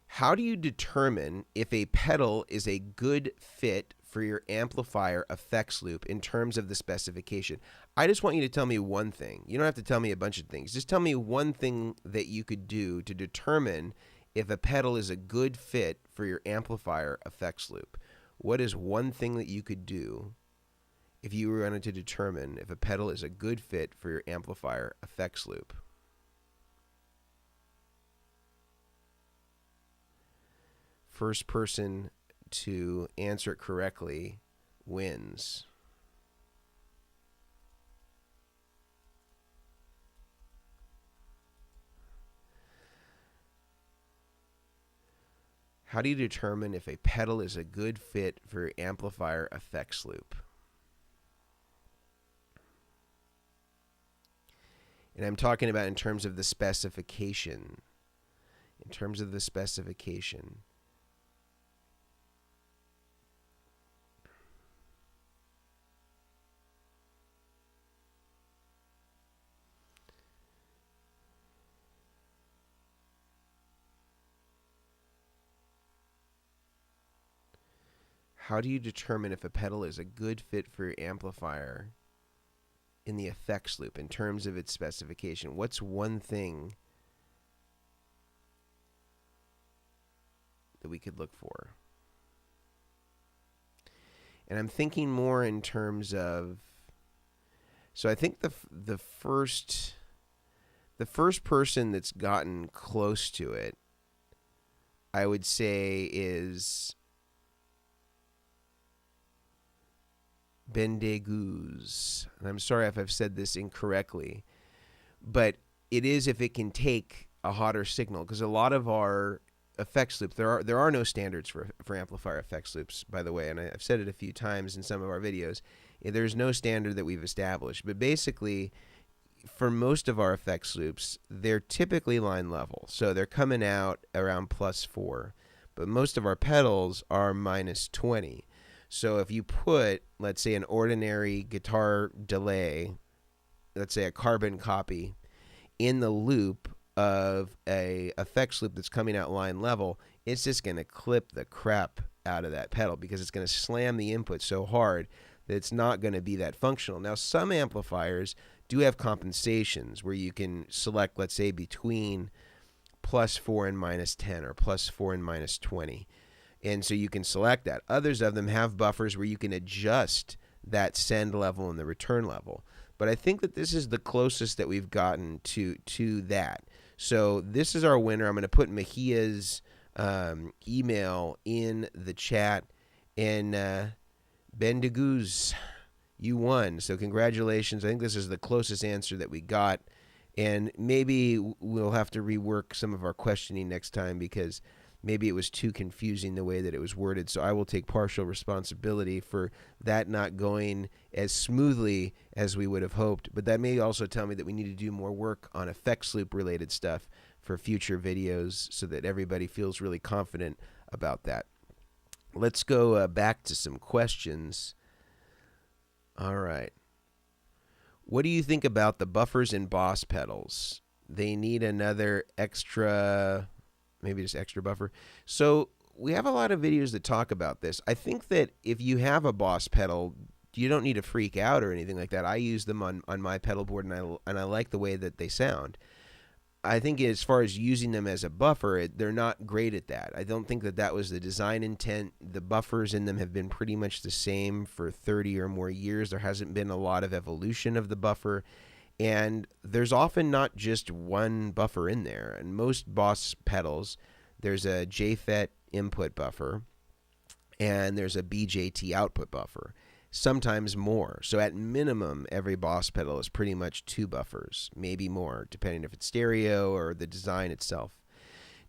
how do you determine if a pedal is a good fit for your amplifier effects loop in terms of the specification? I just want you to tell me one thing. You don't have to tell me a bunch of things. Just tell me one thing that you could do to determine if a pedal is a good fit for your amplifier effects loop. What is one thing that you could do if you were wanted to determine if a pedal is a good fit for your amplifier effects loop? First person to answer it correctly wins. How do you determine if a pedal is a good fit for your amplifier effects loop? And I'm talking about in terms of the specification. In terms of the specification. How do you determine if a pedal is a good fit for your amplifier in the effects loop in terms of its specification? What's one thing that we could look for? And I'm thinking more in terms of, so I think the first person that's gotten close to it, I would say, is Bendeguz. And I'm sorry if I've said this incorrectly, but it is if it can take a hotter signal, because a lot of our effects loops, there are no standards for amplifier effects loops, by the way, and I've said it a few times in some of our videos. There's no standard that we've established, but basically for most of our effects loops, they're typically line level, so they're coming out around +4, but most of our pedals are -20. So if you put, let's say, an ordinary guitar delay, let's say a carbon copy, in the loop of a effects loop that's coming out line level, it's just going to clip the crap out of that pedal because it's going to slam the input so hard that it's not going to be that functional. Now, some amplifiers do have compensations where you can select, let's say, between +4 and -10 or +4 and -20. And so you can select that. Others of them have buffers where you can adjust that send level and the return level. But I think that this is the closest that we've gotten to that. So this is our winner. I'm going to put Mejia's email in the chat. And Bendeguz, you won. So congratulations. I think this is the closest answer that we got. And maybe we'll have to rework some of our questioning next time because maybe it was too confusing the way that it was worded. So I will take partial responsibility for that not going as smoothly as we would have hoped. But that may also tell me that we need to do more work on effects loop related stuff for future videos so that everybody feels really confident about that. Let's go back to some questions. All right. What do you think about the buffers in Boss pedals? They need another extra, maybe just extra buffer. So we have a lot of videos that talk about this. I think that if you have a Boss pedal, you don't need to freak out or anything like that. I use them on my pedal board, and I like the way that they sound. I think as far as using them as a buffer, they're not great at that. I don't think that that was the design intent. The buffers in them have been pretty much the same for 30 or more years. There hasn't been a lot of evolution of the buffer. And there's often not just one buffer in there. In most Boss pedals, there's a JFET input buffer and there's a BJT output buffer, sometimes more. So at minimum, every Boss pedal is pretty much 2 buffers, maybe more, depending if it's stereo or the design itself.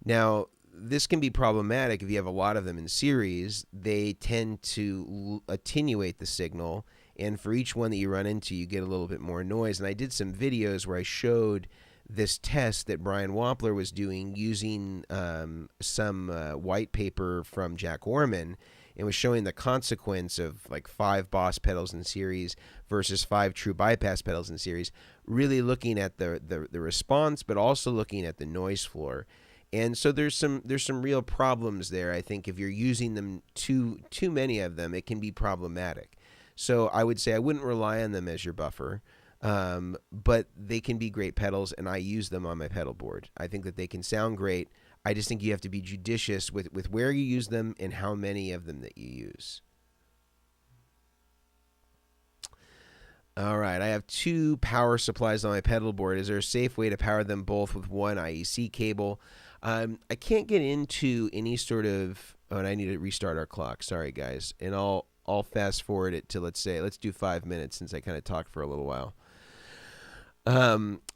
Now, this can be problematic if you have a lot of them in series. They tend to attenuate the signal, and for each one that you run into, you get a little bit more noise. And I did some videos where I showed this test that Brian Wampler was doing using some white paper from Jack Orman, and was showing the consequence of like 5 Boss pedals in series versus 5 true bypass pedals in series, really looking at the response, but also looking at the noise floor. And so there's some real problems there. I think if you're using them too many of them, it can be problematic. So I would say I wouldn't rely on them as your buffer, but they can be great pedals, and I use them on my pedal board. I think that they can sound great. I just think you have to be judicious with where you use them and how many of them that you use. All right, I have 2 power supplies on my pedal board. Is there a safe way to power them both with one IEC cable? I can't get into any sort of, oh, and I need to restart our clock. Sorry, guys. And I'll fast forward it to, let's do 5 minutes since I kind of talked for a little while.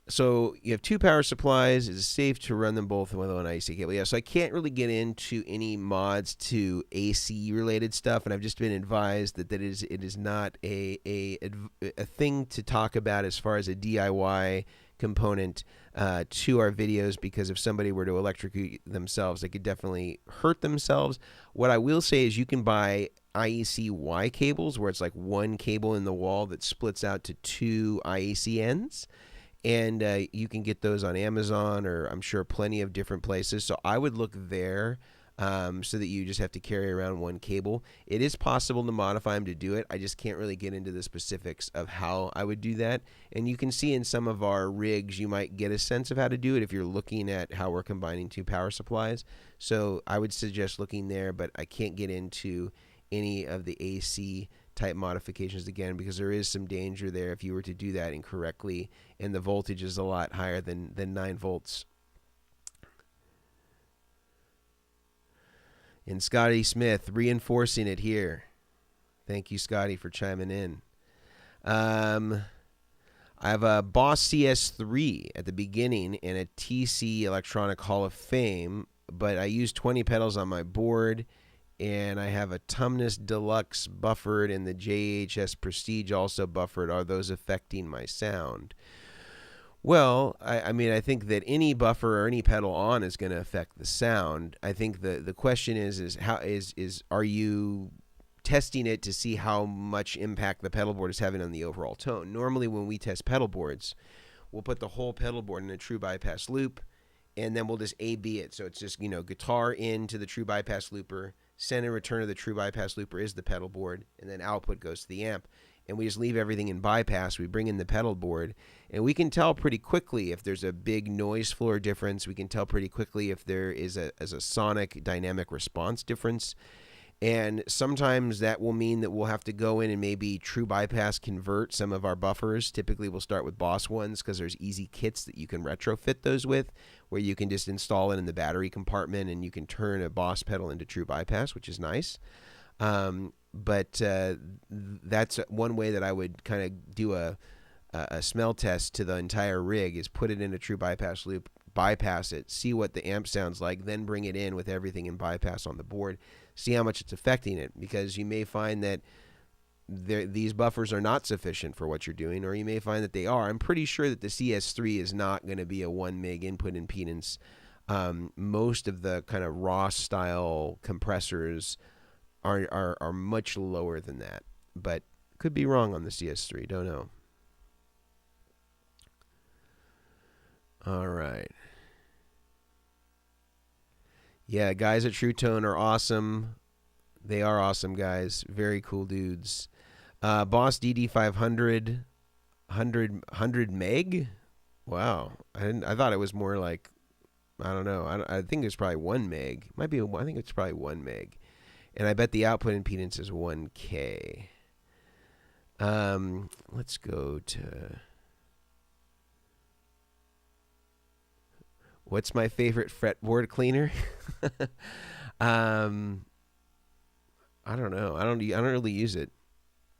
So you have 2 power supplies. Is it safe to run them both with one IC cable? Yeah, so I can't really get into any mods to AC related stuff, and I've just been advised that it is not a thing to talk about as far as a DIY component to our videos, because if somebody were to electrocute themselves, they could definitely hurt themselves. What I will say is you can buy IEC Y cables, where it's like one cable in the wall that splits out to two IEC ends. And you can get those on Amazon, or I'm sure plenty of different places. So I would look there, so that you just have to carry around one cable. It is possible to modify them to do it. I just can't really get into the specifics of how I would do that. And you can see in some of our rigs, you might get a sense of how to do it if you're looking at how we're combining two power supplies. So I would suggest looking there, but I can't get into any of the AC type modifications again, because there is some danger there if you were to do that incorrectly, and the voltage is a lot higher than 9 volts. And Scotty Smith reinforcing it here. Thank you, Scotty, for chiming in. I have a Boss CS3 at the beginning and a TC Electronic Hall of Fame, but I use 20 pedals on my board, and I have a Tumnus Deluxe buffered and the JHS Prestige also buffered. Are those affecting my sound? Well, I mean, I think that any buffer or any pedal on is going to affect the sound. I think the question is are you testing it to see how much impact the pedal board is having on the overall tone? Normally, when we test pedal boards, we'll put the whole pedal board in a true bypass loop, and then we'll just A/B it. So it's just, guitar into the true bypass looper, send and return of the true bypass looper is the pedal board, and then output goes to the amp. And we just leave everything in bypass. We bring in the pedal board, and we can tell pretty quickly if there's a big noise floor difference. We can tell pretty quickly if there is a sonic dynamic response difference. And sometimes that will mean that we'll have to go in and maybe true bypass convert some of our buffers. Typically, we'll start with Boss ones because there's easy kits that you can retrofit those with, where you can just install it in the battery compartment and you can turn a Boss pedal into true bypass, which is nice. But that's one way that I would kind of do a smell test to the entire rig, is put it in a true bypass loop, bypass it, see what the amp sounds like, then bring it in with everything in bypass on the board, see how much it's affecting it, because you may find that these buffers are not sufficient for what you're doing, or you may find that they are. I'm pretty sure that the CS3 is not going to be a 1 meg input impedance. Most of the kind of Ross style compressors are much lower than that, but could be wrong on the CS3. Don't know. All right. Yeah, guys at True Tone are awesome. They are awesome guys. Very cool dudes. Boss DD500, 100 meg? Wow. I thought it was more like, I don't know. I think it's probably 1 meg. I think it's probably 1 meg. And I bet the output impedance is 1K. Let's go to... What's my favorite fretboard cleaner? I don't know. I don't really use it.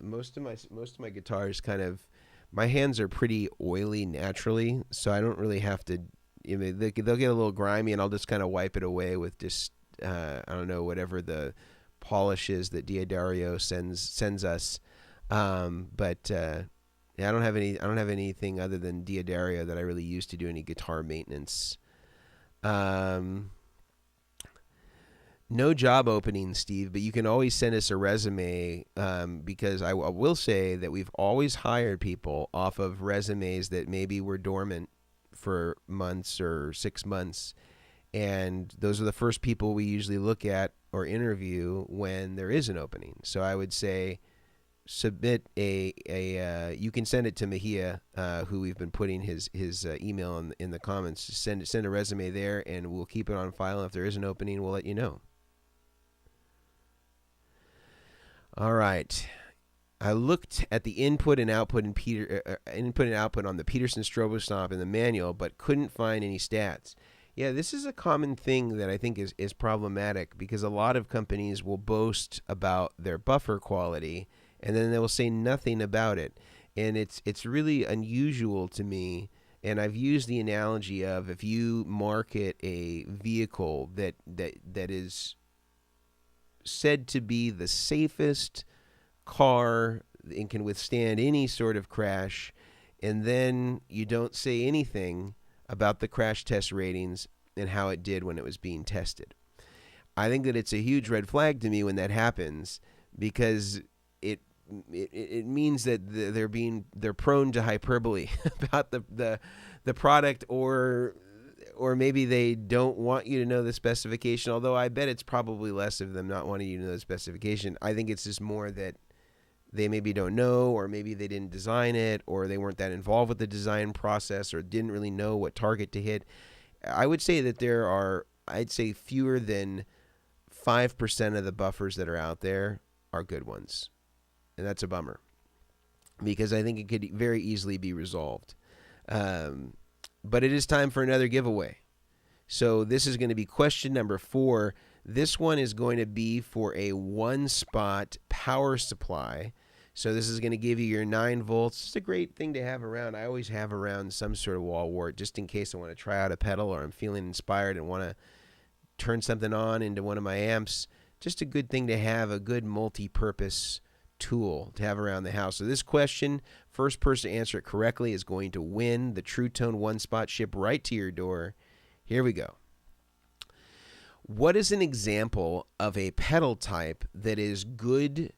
Most of my guitars kind of, my hands are pretty oily naturally, so I don't really have to. They'll get a little grimy, and I'll just kind of wipe it away with just I don't know, whatever the polishes that Diodario sends us. Yeah, I don't have anything other than Diodario that I really use to do any guitar maintenance. No job opening, Steve, but you can always send us a resume, because I will say that we've always hired people off of resumes that maybe were dormant for months or 6 months, and those are the first people we usually look at or interview when there is an opening. So I would say submit you can send it to Mejia, who we've been putting his email in the comments. Send a resume there, and we'll keep it on file. If there is an opening, we'll let you know. All right. I looked at the input and output on the Peterson Strobostomp in the manual, but couldn't find any stats. Yeah, this is a common thing that I think is problematic, because a lot of companies will boast about their buffer quality, and then they will say nothing about it. And it's really unusual to me. And I've used the analogy of, if you market a vehicle that is said to be the safest car and can withstand any sort of crash, and then you don't say anything about the crash test ratings and how it did when it was being tested. I think that it's a huge red flag to me when that happens, because it means that they're prone to hyperbole about the product, or maybe they don't want you to know the specification, although I bet it's probably less of them not wanting you to know the specification. I think it's just more that they maybe don't know, or maybe they didn't design it, or they weren't that involved with the design process, or didn't really know what target to hit. I would say that there are, I'd say, fewer than 5% of the buffers that are out there are good ones. And that's a bummer, because I think it could very easily be resolved. But it is time for another giveaway. So this is going to be question number 4. This one is going to be for a 1-spot power supply. So this is going to give you your 9 volts. It's a great thing to have around. I always have around some sort of wall wart, just in case I want to try out a pedal, or I'm feeling inspired and want to turn something on into one of my amps. Just a good thing to have, a good multi-purpose tool to have around the house. So this question, first person to answer it correctly is going to win the True Tone 1-spot shipped right to your door. Here we go. What is an example of a pedal type that is good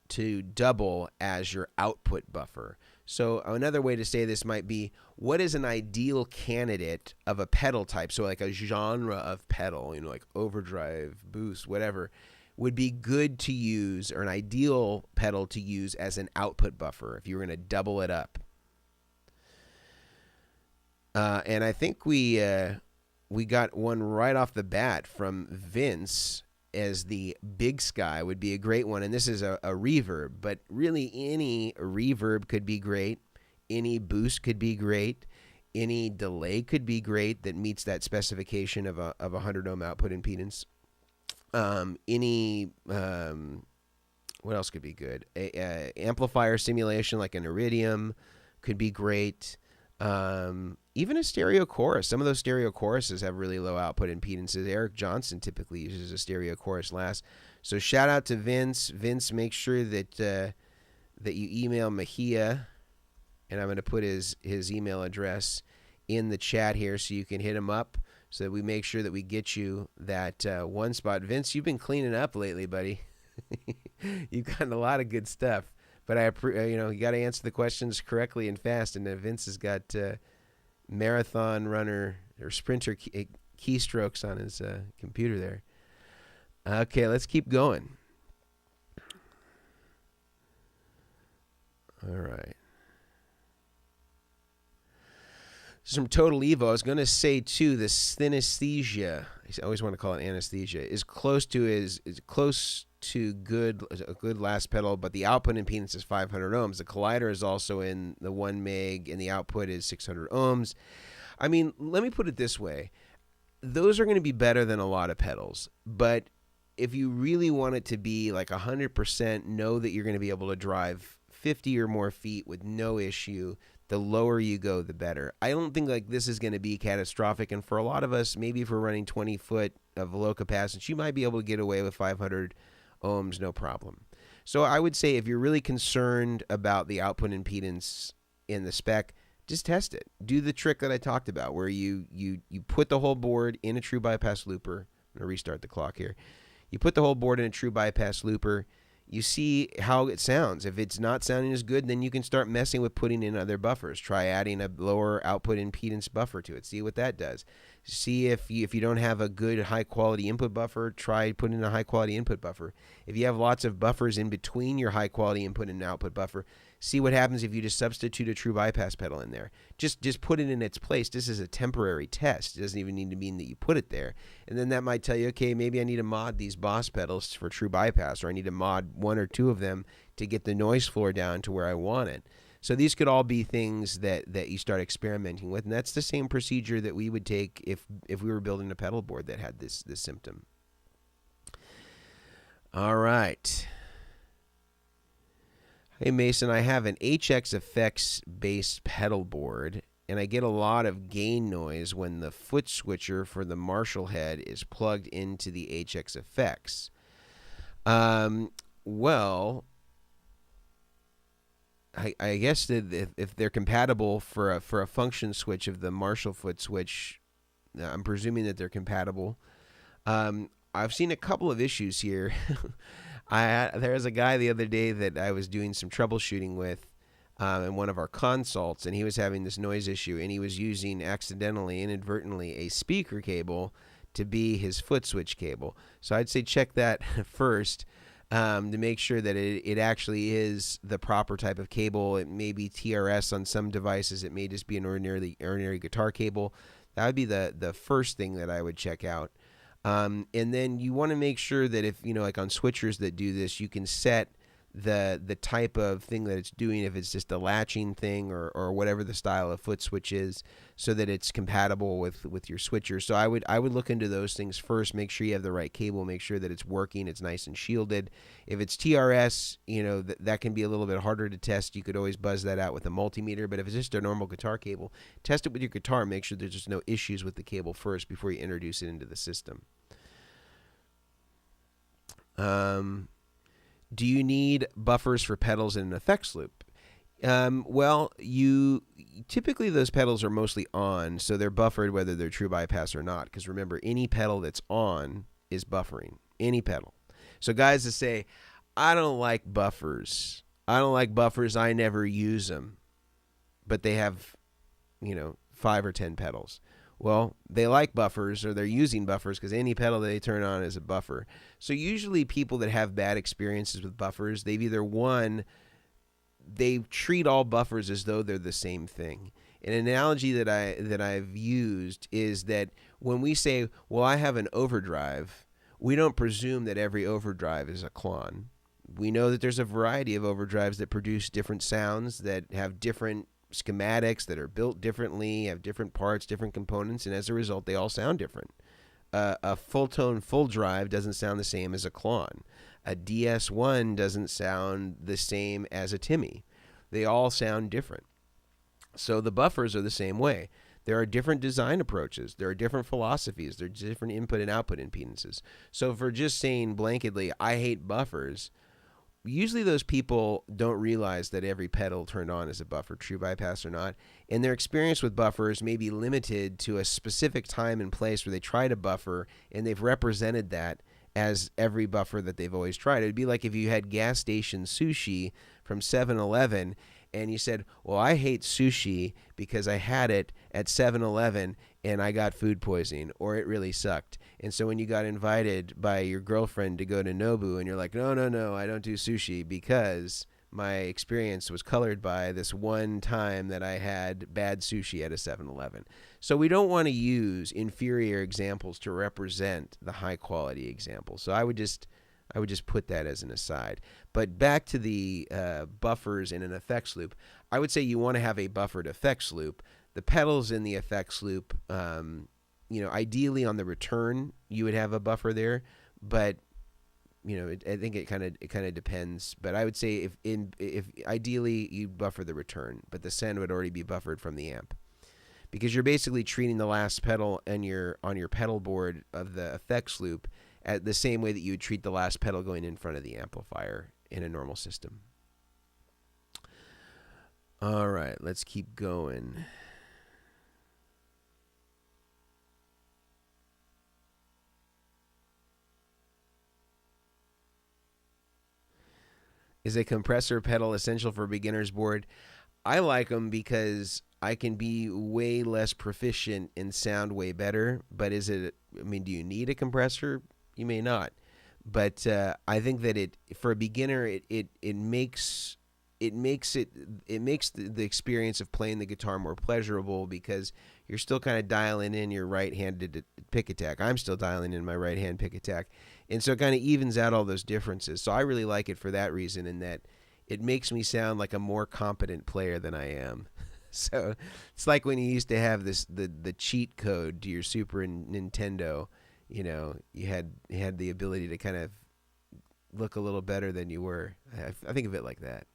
to double as your output buffer? So another way to say this might be, what is an ideal candidate of a pedal type? So like a genre of pedal, like overdrive, boost, whatever, would be good to use, or an ideal pedal to use as an output buffer if you were going to double it up. And I think we got one right off the bat from Vince, as the Big Sky would be a great one. And this is a reverb, but really any reverb could be great. Any boost could be great. Any delay could be great that meets that specification of a 100 ohm output impedance. What else could be good? Amplifier simulation like an Iridium could be great. Even a stereo chorus. Some of those stereo choruses have really low output impedances. Eric Johnson typically uses a stereo chorus last. So shout out to Vince. Vince, make sure that you email Mejia, and I'm going to put his email address in the chat here so you can hit him up, so that we make sure that we get you that 1-spot. Vince, you've been cleaning up lately, buddy. You've gotten a lot of good stuff. But you got to answer the questions correctly and fast. And Vince has got marathon runner or sprinter keystrokes on his computer there. Okay, let's keep going. All right. This is from Total Evo. I was going to say, too, the synesthesia, I always want to call it anesthesia, is close to a good last pedal, but the output impedance is 500 ohms. The collider is also in the 1 meg, and the output is 600 ohms. I mean, let me put it this way. Those are going to be better than a lot of pedals, but if you really want it to be like 100%, know that you're going to be able to drive 50 or more feet with no issue. The lower you go, the better. I don't think like this is going to be catastrophic, and for a lot of us, maybe if we're running 20 foot of low capacitance, you might be able to get away with 500 ohms, no problem. So I would say if you're really concerned about the output impedance in the spec, just test it. Do the trick that I talked about, where you put the whole board in a true bypass looper. I'm going to restart the clock here. You put the whole board in a true bypass looper. You see how it sounds. If it's not sounding as good, then you can start messing with putting in other buffers. Try adding a lower output impedance buffer to it. See what that does. See if you don't have a good high-quality input buffer, try putting in a high-quality input buffer. If you have lots of buffers in between your high-quality input and output buffer, see what happens if you just substitute a true bypass pedal in there. Just put it in its place. This is a temporary test. It doesn't even need to mean that you put it there. And then that might tell you, okay, maybe I need to mod these Boss pedals for true bypass, or I need to mod 1 or 2 of them to get the noise floor down to where I want it. So these could all be things that you start experimenting with, and that's the same procedure that we would take if we were building a pedal board that had this symptom. All right. Hey, Mason, I have an HX Effects-based pedal board, and I get a lot of gain noise when the foot switcher for the Marshall head is plugged into the HX Effects. Well, I guess that if they're compatible for a function switch of the Marshall foot switch, I'm presuming that they're compatible. I've seen a couple of issues here. There was a guy the other day that I was doing some troubleshooting with in one of our consults, and he was having this noise issue, and he was using accidentally, inadvertently, a speaker cable to be his foot switch cable. So I'd say check that first to make sure that it actually is the proper type of cable. It may be TRS on some devices. It may just be an ordinary guitar cable. That would be the first thing that I would check out. And then you want to make sure that if, like on switchers that do this, you can set the type of thing that it's doing, if it's just a latching thing or whatever the style of foot switch is, so that it's compatible with your switcher. So I would look into those things first, make sure you have the right cable, make sure that it's working, it's nice and shielded. If it's TRS, that can be a little bit harder to test. You could always buzz that out with a multimeter, but if it's just a normal guitar cable, test it with your guitar, make sure there's just no issues with the cable first before you introduce it into the system. Do you need buffers for pedals in an effects loop? Well, typically those pedals are mostly on, so they're buffered whether they're true bypass or not. Because remember, any pedal that's on is buffering. Any pedal. So guys that say, I don't like buffers. I never use them. But they have, 5 or 10 pedals. Well, they like buffers, or they're using buffers, because any pedal that they turn on is a buffer. So usually people that have bad experiences with buffers, they've either they treat all buffers as though they're the same thing. An analogy that I've used is that when we say, well, I have an overdrive, we don't presume that every overdrive is a clon. We know that there's a variety of overdrives that produce different sounds, that have different schematics, that are built differently, have different parts, different components, and as a result, they all sound different. A full-tone full drive doesn't sound the same as a clon. A DS1 doesn't sound the same as a Timmy. They all sound different. So the buffers are the same way. There are different design approaches. There are different philosophies. There are different input and output impedances. So for just saying blanketly, I hate buffers, usually those people don't realize that every pedal turned on is a buffer, true bypass or not, and their experience with buffers may be limited to a specific time and place where they tried a buffer and they've represented that as every buffer that they've always tried. It would be like if you had gas station sushi from 7-Eleven and you said, well, I hate sushi because I had it at 7-Eleven and I got food poisoning, or it really sucked. And so when you got invited by your girlfriend to go to Nobu and you're like, no, I don't do sushi because my experience was colored by this one time that I had bad sushi at a 7-Eleven. So we don't want to use inferior examples to represent the high quality example. So I would just put that as an aside. But back to the buffers in an effects loop, I would say you want to have a buffered effects loop. The pedals in the effects loop, ideally on the return, you would have a buffer there, but I think it kind of depends. But I would say if ideally you buffer the return, but the send would already be buffered from the amp, because you're basically treating the last pedal on your pedal board of the effects loop at the same way that you would treat the last pedal going in front of the amplifier in a normal system. All right, let's keep going. Is a compressor pedal essential for a beginner's board? I like them because I can be way less proficient and sound way better. But do you need a compressor? You may not. But I think that for a beginner, it makes the experience of playing the guitar more pleasurable, because you're still kind of dialing in your right-handed pick attack. I'm still dialing in my right-hand pick attack. And so it kind of evens out all those differences. So I really like it for that reason, in that it makes me sound like a more competent player than I am. So it's like when you used to have the cheat code to your Super Nintendo. You had the ability to kind of look a little better than you were. I think of it like that.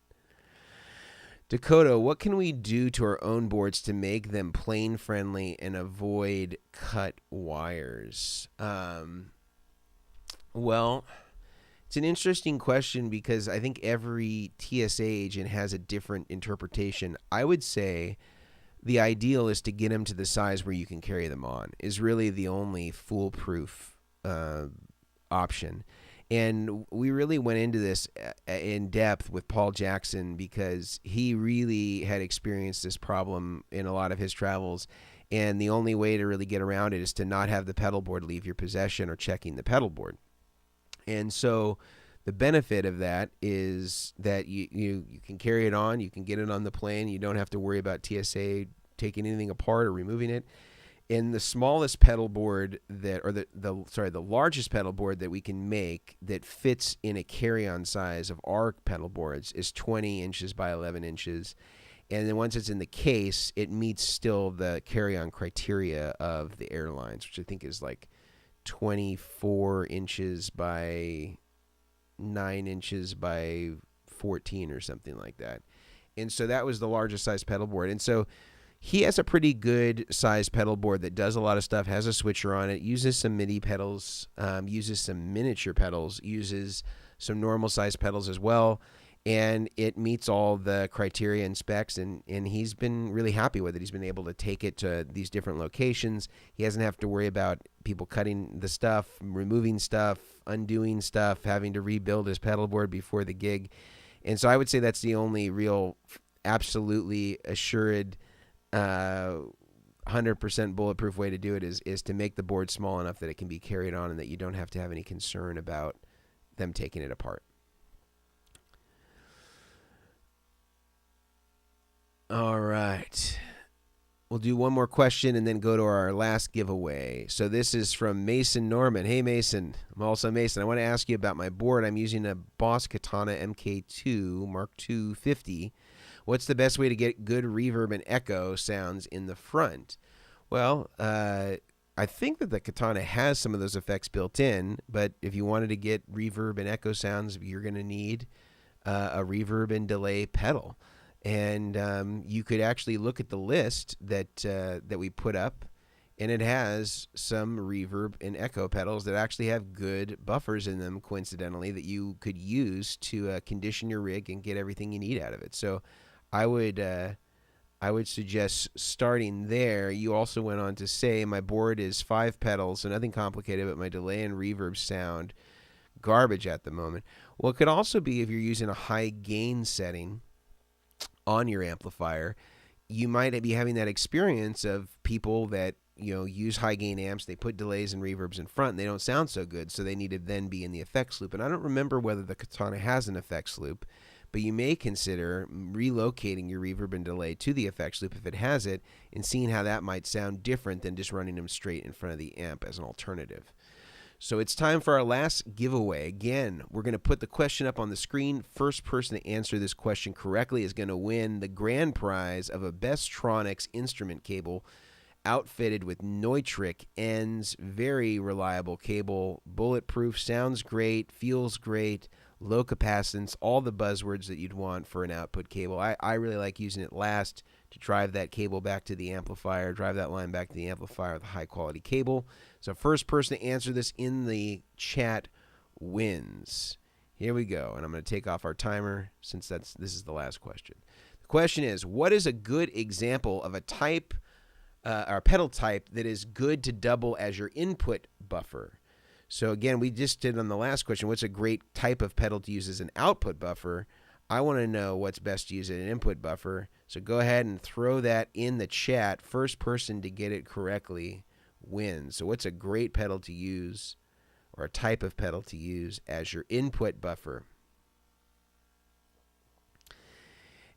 Dakota, what can we do to our own boards to make them plane friendly and avoid cut wires? Well, It's an interesting question because I think every TSA agent has a different interpretation. I would say the ideal is to get them to the size where you can carry them on is really the only foolproof option. And we really went into this in depth with Paul Jackson because he really had experienced this problem in a lot of his travels. And the only way to really get around it is to not have the pedal board leave your possession or checking the pedal board. And so the benefit of that is that you can carry it on, you can get it on the plane, you don't have to worry about TSA taking anything apart or removing it. And the smallest pedal board that, or the largest pedal board that we can make that fits in a carry-on size of our pedal boards is 20 inches by 11 inches. And then once it's in the case, it meets still the carry-on criteria of the airlines, which I think is like 24 inches by 9 inches by 14 or something like that. And so that was the largest size pedal board. And so he has a pretty good size pedal board that does a lot of stuff, has a switcher on it, uses some MIDI pedals, uses some miniature pedals, uses some normal size pedals as well. And it meets all the criteria and specs, and he's been really happy with it. He's been able to take it to these different locations. He doesn't have to worry about people cutting the stuff, removing stuff, undoing stuff, having to rebuild his pedal board before the gig. And so I would say that's the only real absolutely assured 100% bulletproof way to do it is to make the board small enough that it can be carried on and that you don't have to have any concern about them taking it apart. All right. We'll do one more question and then go to our last giveaway. So this is from Mason Norman. Hey, Mason. I'm also Mason. I want to ask you about my board. I'm using a Boss Katana MK2 Mark II 50. What's the best way to get good reverb and echo sounds in the front? Well, I think that the Katana has some of those effects built in, but if you wanted to get reverb and echo sounds, you're going to need a reverb and delay pedal. And you could actually look at the list that we put up, and it has some reverb and echo pedals that actually have good buffers in them, coincidentally, that you could use to condition your rig and get everything you need out of it. So I would suggest starting there. You also went on to say my board is 5 pedals, so nothing complicated, but my delay and reverb sound garbage at the moment. Well, it could also be if you're using a high gain setting on your amplifier, you might be having that experience of people that use high gain amps. They put delays and reverbs in front, and they don't sound so good, so they need to then be in the effects loop. And I don't remember whether the Katana has an effects loop, but you may consider relocating your reverb and delay to the effects loop if it has it, and seeing how that might sound different than just running them straight in front of the amp as an alternative. So it's time for our last giveaway. Again, we're going to put the question up on the screen. First person to answer this question correctly is going to win the grand prize of a Bestronix instrument cable outfitted with Neutrik ends. Very reliable cable, bulletproof, sounds great, feels great, low capacitance, all the buzzwords that you'd want for an output cable. I really like using it last to drive that cable back to the amplifier, drive that line back to the amplifier with a high-quality cable. So first person to answer this in the chat wins. Here we go, and I'm going to take off our timer since this is the last question. The question is, what is a good example of a type or pedal type that is good to double as your input buffer? So again, we just did on the last question, what's a great type of pedal to use as an output buffer? I want to know what's best to use as an input buffer. So go ahead and throw that in the chat. First person to get it correctly wins. So what's a great pedal to use, or a type of pedal to use as your input buffer?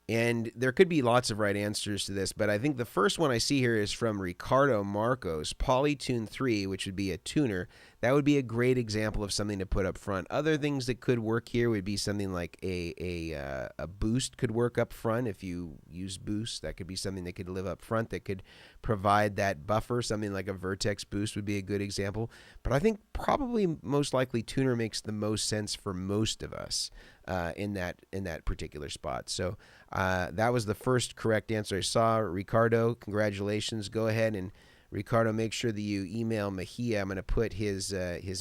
And there could be lots of right answers to this, but I think the first one I see here is from Ricardo Marcos, Polytune 3, which would be a tuner. That would be a great example of something to put up front. Other things that could work here would be something like a boost could work up front. If you use boost, that could be something that could live up front that could provide that buffer. Something like a Vertex boost would be a good example. But I think probably most likely tuner makes the most sense for most of us in that particular spot. So that was the first correct answer I saw. Ricardo, congratulations. Go ahead and Ricardo, make sure that you email Mejia. I'm going to put his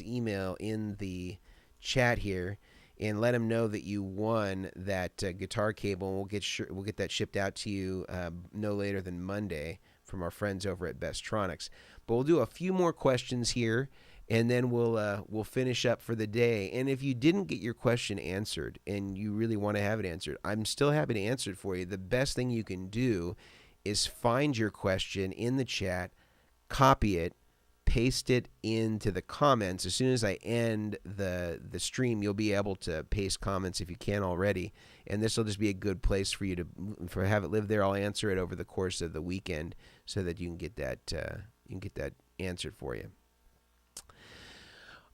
email in the chat here and let them know that you won that guitar cable, and we'll get that shipped out to you no later than Monday from our friends over at Bestronix. But we'll do a few more questions here, and then we'll finish up for the day. And if you didn't get your question answered and you really want to have it answered, I'm still happy to answer it for you. The best thing you can do is find your question in the chat, copy it, paste it into the comments. As soon as I end the stream, you'll be able to paste comments if you can already, and this will just be a good place for you to have it live there. I'll answer it over the course of the weekend so that you can get that answered for you.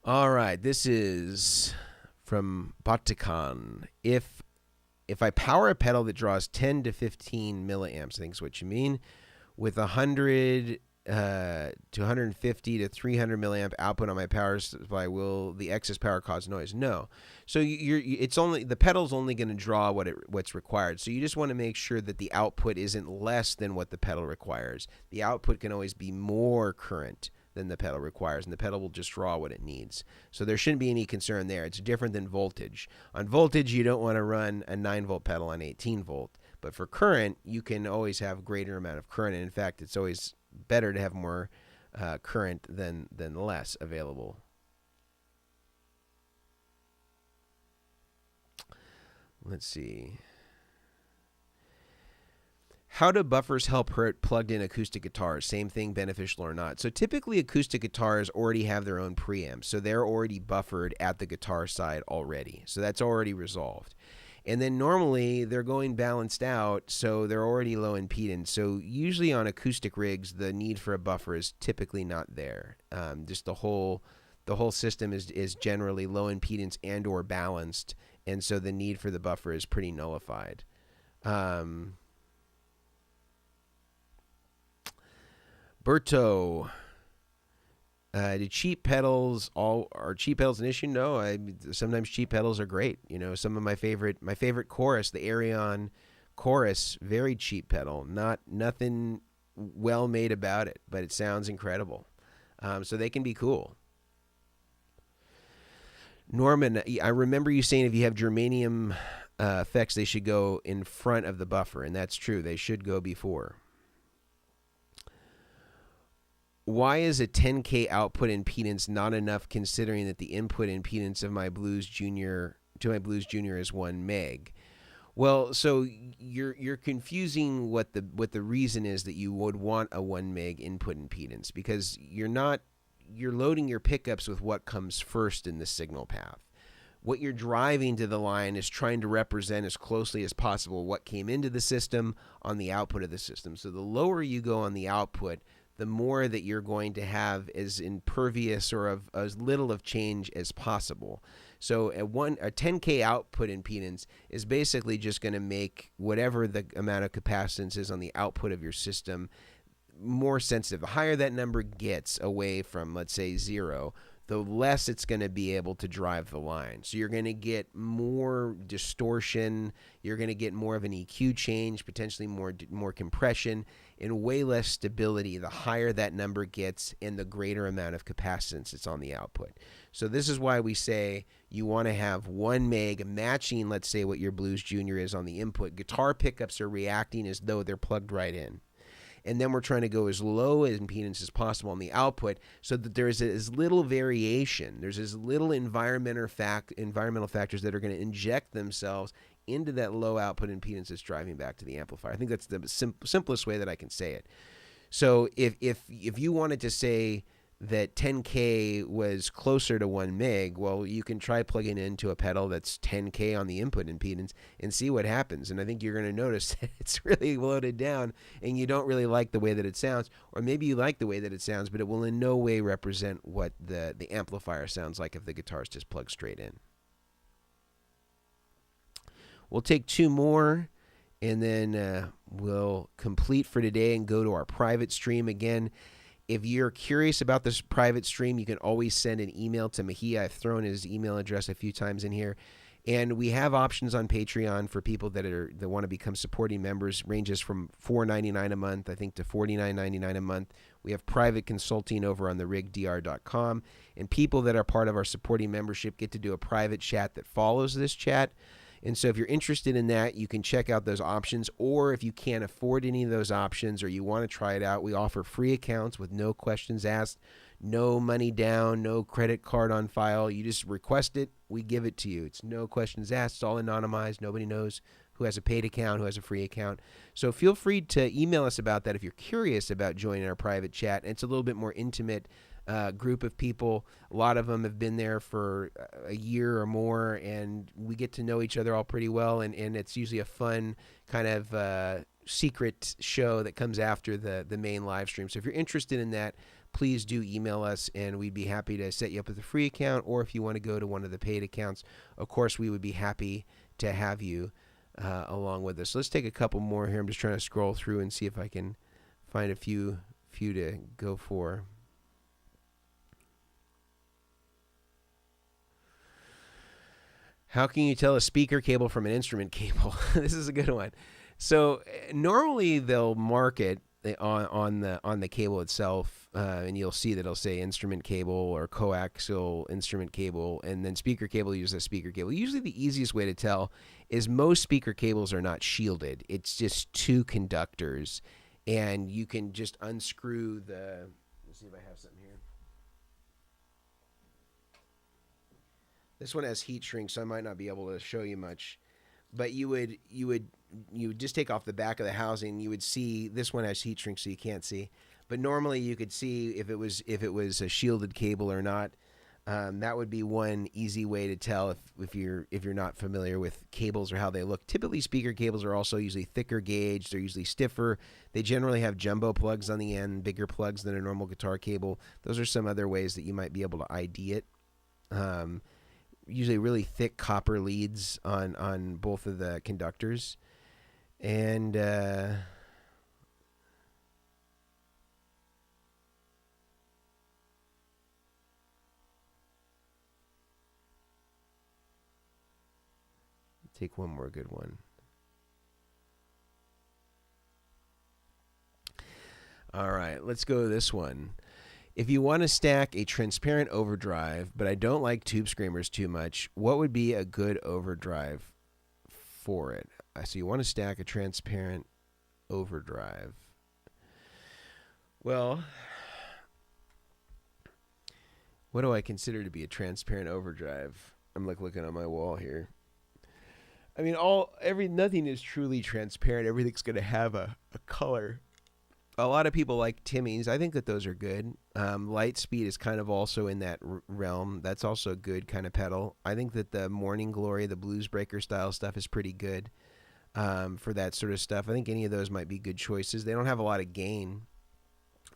All right, this is from Batikan. If I power a pedal that draws 10 to 15 milliamps, I think is what you mean, with 100 to 150 to 300 milliamp output on my power supply, will the excess power cause noise? No. So the pedal's only going to draw what's required. So you just want to make sure that the output isn't less than what the pedal requires. The output can always be more current than the pedal requires, and the pedal will just draw what it needs. So there shouldn't be any concern there. It's different than voltage. On voltage, you don't want to run a 9-volt pedal on 18-volt. But for current, you can always have greater amount of current. And in fact, it's always better to have more current than less available. Let's see. How do buffers help hurt plugged-in acoustic guitars? Same thing, beneficial or not? So typically acoustic guitars already have their own preamps, so they're already buffered at the guitar side already. So that's already resolved. And then normally they're going balanced out, so they're already low impedance. So usually on acoustic rigs, the need for a buffer is typically not there. Just the whole system is generally low impedance and or balanced, and so the need for the buffer is pretty nullified. Berto, are cheap pedals an issue? No, sometimes cheap pedals are great. You know, some of my favorite Chorus, the Arion Chorus, very cheap pedal. Nothing well made about it, but it sounds incredible. So they can be cool. Norman, I remember you saying if you have germanium effects, they should go in front of the buffer, and that's true. They should go before. Why is a 10K output impedance not enough, considering that the input impedance of my Blues Junior is 1 meg? Well, so you're confusing what the reason is that you would want a 1 meg input impedance, because you're loading your pickups with what comes first in the signal path. What you're driving to the line is trying to represent as closely as possible what came into the system on the output of the system. So the lower you go on the output, the more that you're going to have as impervious or of as little of change as possible. So a 10K output impedance is basically just going to make whatever the amount of capacitance is on the output of your system more sensitive. The higher that number gets away from, let's say, 0, the less it's going to be able to drive the line. So you're going to get more distortion, you're going to get more of an EQ change, potentially more compression, and way less stability the higher that number gets and the greater amount of capacitance it's on the output. So this is why we say you want to have 1 meg matching, let's say, what your Blues Junior is on the input. Guitar pickups are reacting as though they're plugged right in. And then we're trying to go as low as impedance as possible on the output so that there's as little variation. There's as little environmental factors that are going to inject themselves into that low output impedance that's driving back to the amplifier. I think that's the simplest way that I can say it. So if you wanted to say that 10K was closer to 1 meg, well, you can try plugging into a pedal that's 10K on the input impedance and see what happens. And I think you're going to notice that it's really loaded down and you don't really like the way that it sounds, or maybe you like the way that it sounds, but it will in no way represent what the amplifier sounds like if the guitar is just plugged straight in. We'll take 2 more, and then we'll complete for today and go to our private stream again. If you're curious about this private stream, you can always send an email to Mejia. I've thrown his email address a few times in here. And we have options on Patreon for people that want to become supporting members. Ranges from $4.99 a month, I think, to $49.99 a month. We have private consulting over on therigdr.com. And people that are part of our supporting membership get to do a private chat that follows this chat. And so if you're interested in that, you can check out those options. Or if you can't afford any of those options or you want to try it out, we offer free accounts with no questions asked, no money down, no credit card on file. You just request it, we give it to you. It's no questions asked. It's all anonymized. Nobody knows who has a paid account, who has a free account. So feel free to email us about that if you're curious about joining our private chat. And it's a little bit more intimate group of people. A lot of them have been there for a year or more, and we get to know each other all pretty well. And it's usually a fun kind of secret show that comes after the main live stream. So if you're interested in that, please do email us, and we'd be happy to set you up with a free account, or if you want to go to one of the paid accounts, of course, we would be happy to have you along with us. So let's take a couple more here. I'm just trying to scroll through and see if I can find a few to go for. How can you tell a speaker cable from an instrument cable? This is a good one. So normally they'll mark it on the cable itself, and you'll see that it'll say instrument cable or coaxial instrument cable, and then speaker cable uses a speaker cable. Usually the easiest way to tell is most speaker cables are not shielded. It's just two conductors, and you can just unscrew the. Let's see if I have something here. This one has heat shrink, so I might not be able to show you much. But you would just take off the back of the housing. You would see this one has heat shrink, so you can't see. But normally you could see if it was a shielded cable or not. That would be one easy way to tell if you're not familiar with cables or how they look. Typically, speaker cables are also usually thicker gauge. They're usually stiffer. They generally have jumbo plugs on the end, bigger plugs than a normal guitar cable. Those are some other ways that you might be able to ID it. Usually really thick copper leads on both of the conductors. And take one more good one. All right, let's go to this one. If you want to stack a transparent overdrive, but I don't like tube screamers too much, what would be a good overdrive for it? So you want to stack a transparent overdrive. Well, what do I consider to be a transparent overdrive? I'm looking on my wall here. I mean, nothing is truly transparent. Everything's going to have a color. A lot of people like Timmy's. I think that those are good. Lightspeed is kind of also in that realm. That's also a good kind of pedal. I think that the Morning Glory, the Blues Breaker style stuff is pretty good for that sort of stuff. I think any of those might be good choices. They don't have a lot of gain.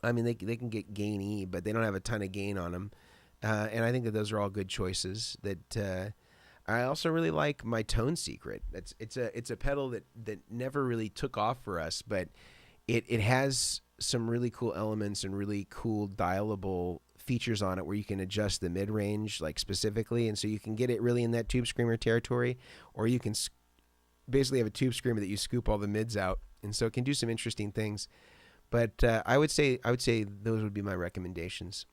I mean, they can get gainy, but they don't have a ton of gain on them. And I think that those are all good choices. That I also really like my Tone Secret. It's a pedal that never really took off for us, but it has some really cool elements and really cool dialable features on it where you can adjust the mid-range like specifically, and so you can get it really in that tube screamer territory, or you can basically have a tube screamer that you scoop all the mids out, and so it can do some interesting things. But I would say those would be my recommendations.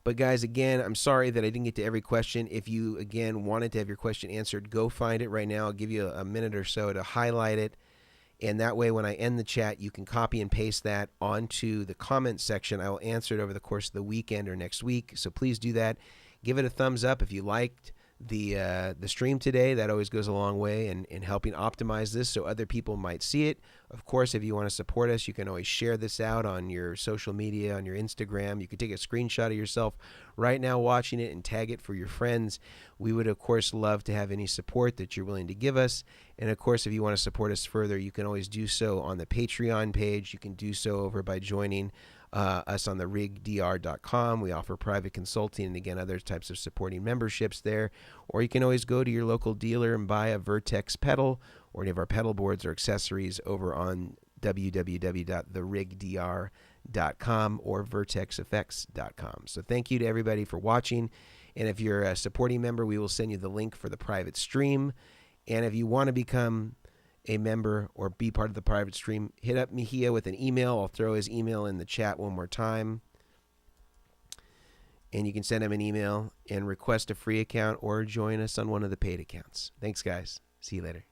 But guys, again, I'm sorry that I didn't get to every question. If you again wanted to have your question answered, go find it right now. I'll give you a minute or so to highlight it. And that way, when I end the chat, you can copy and paste that onto the comments section. I will answer it over the course of the weekend or next week. So please do that. Give it a thumbs up if you liked the stream today. That always goes a long way in helping optimize this so other people might see it. Of course, if you want to support us, you can always share this out on your social media, on your Instagram. You can take a screenshot of yourself right now watching it and tag it for your friends. We would, of course, love to have any support that you're willing to give us. And, of course, if you want to support us further, you can always do so on the Patreon page. You can do so over by joining us on the rigdr.com. We offer private consulting and, again, other types of supporting memberships there. Or you can always go to your local dealer and buy a Vertex pedal or any of our pedal boards or accessories over on www.therigdr.com or vertexeffects.com. So thank you to everybody for watching. And if you're a supporting member, we will send you the link for the private stream. And if you want to become a member or be part of the private stream, hit up Mejia with an email. I'll throw his email in the chat one more time. And you can send him an email and request a free account or join us on one of the paid accounts. Thanks, guys. See you later.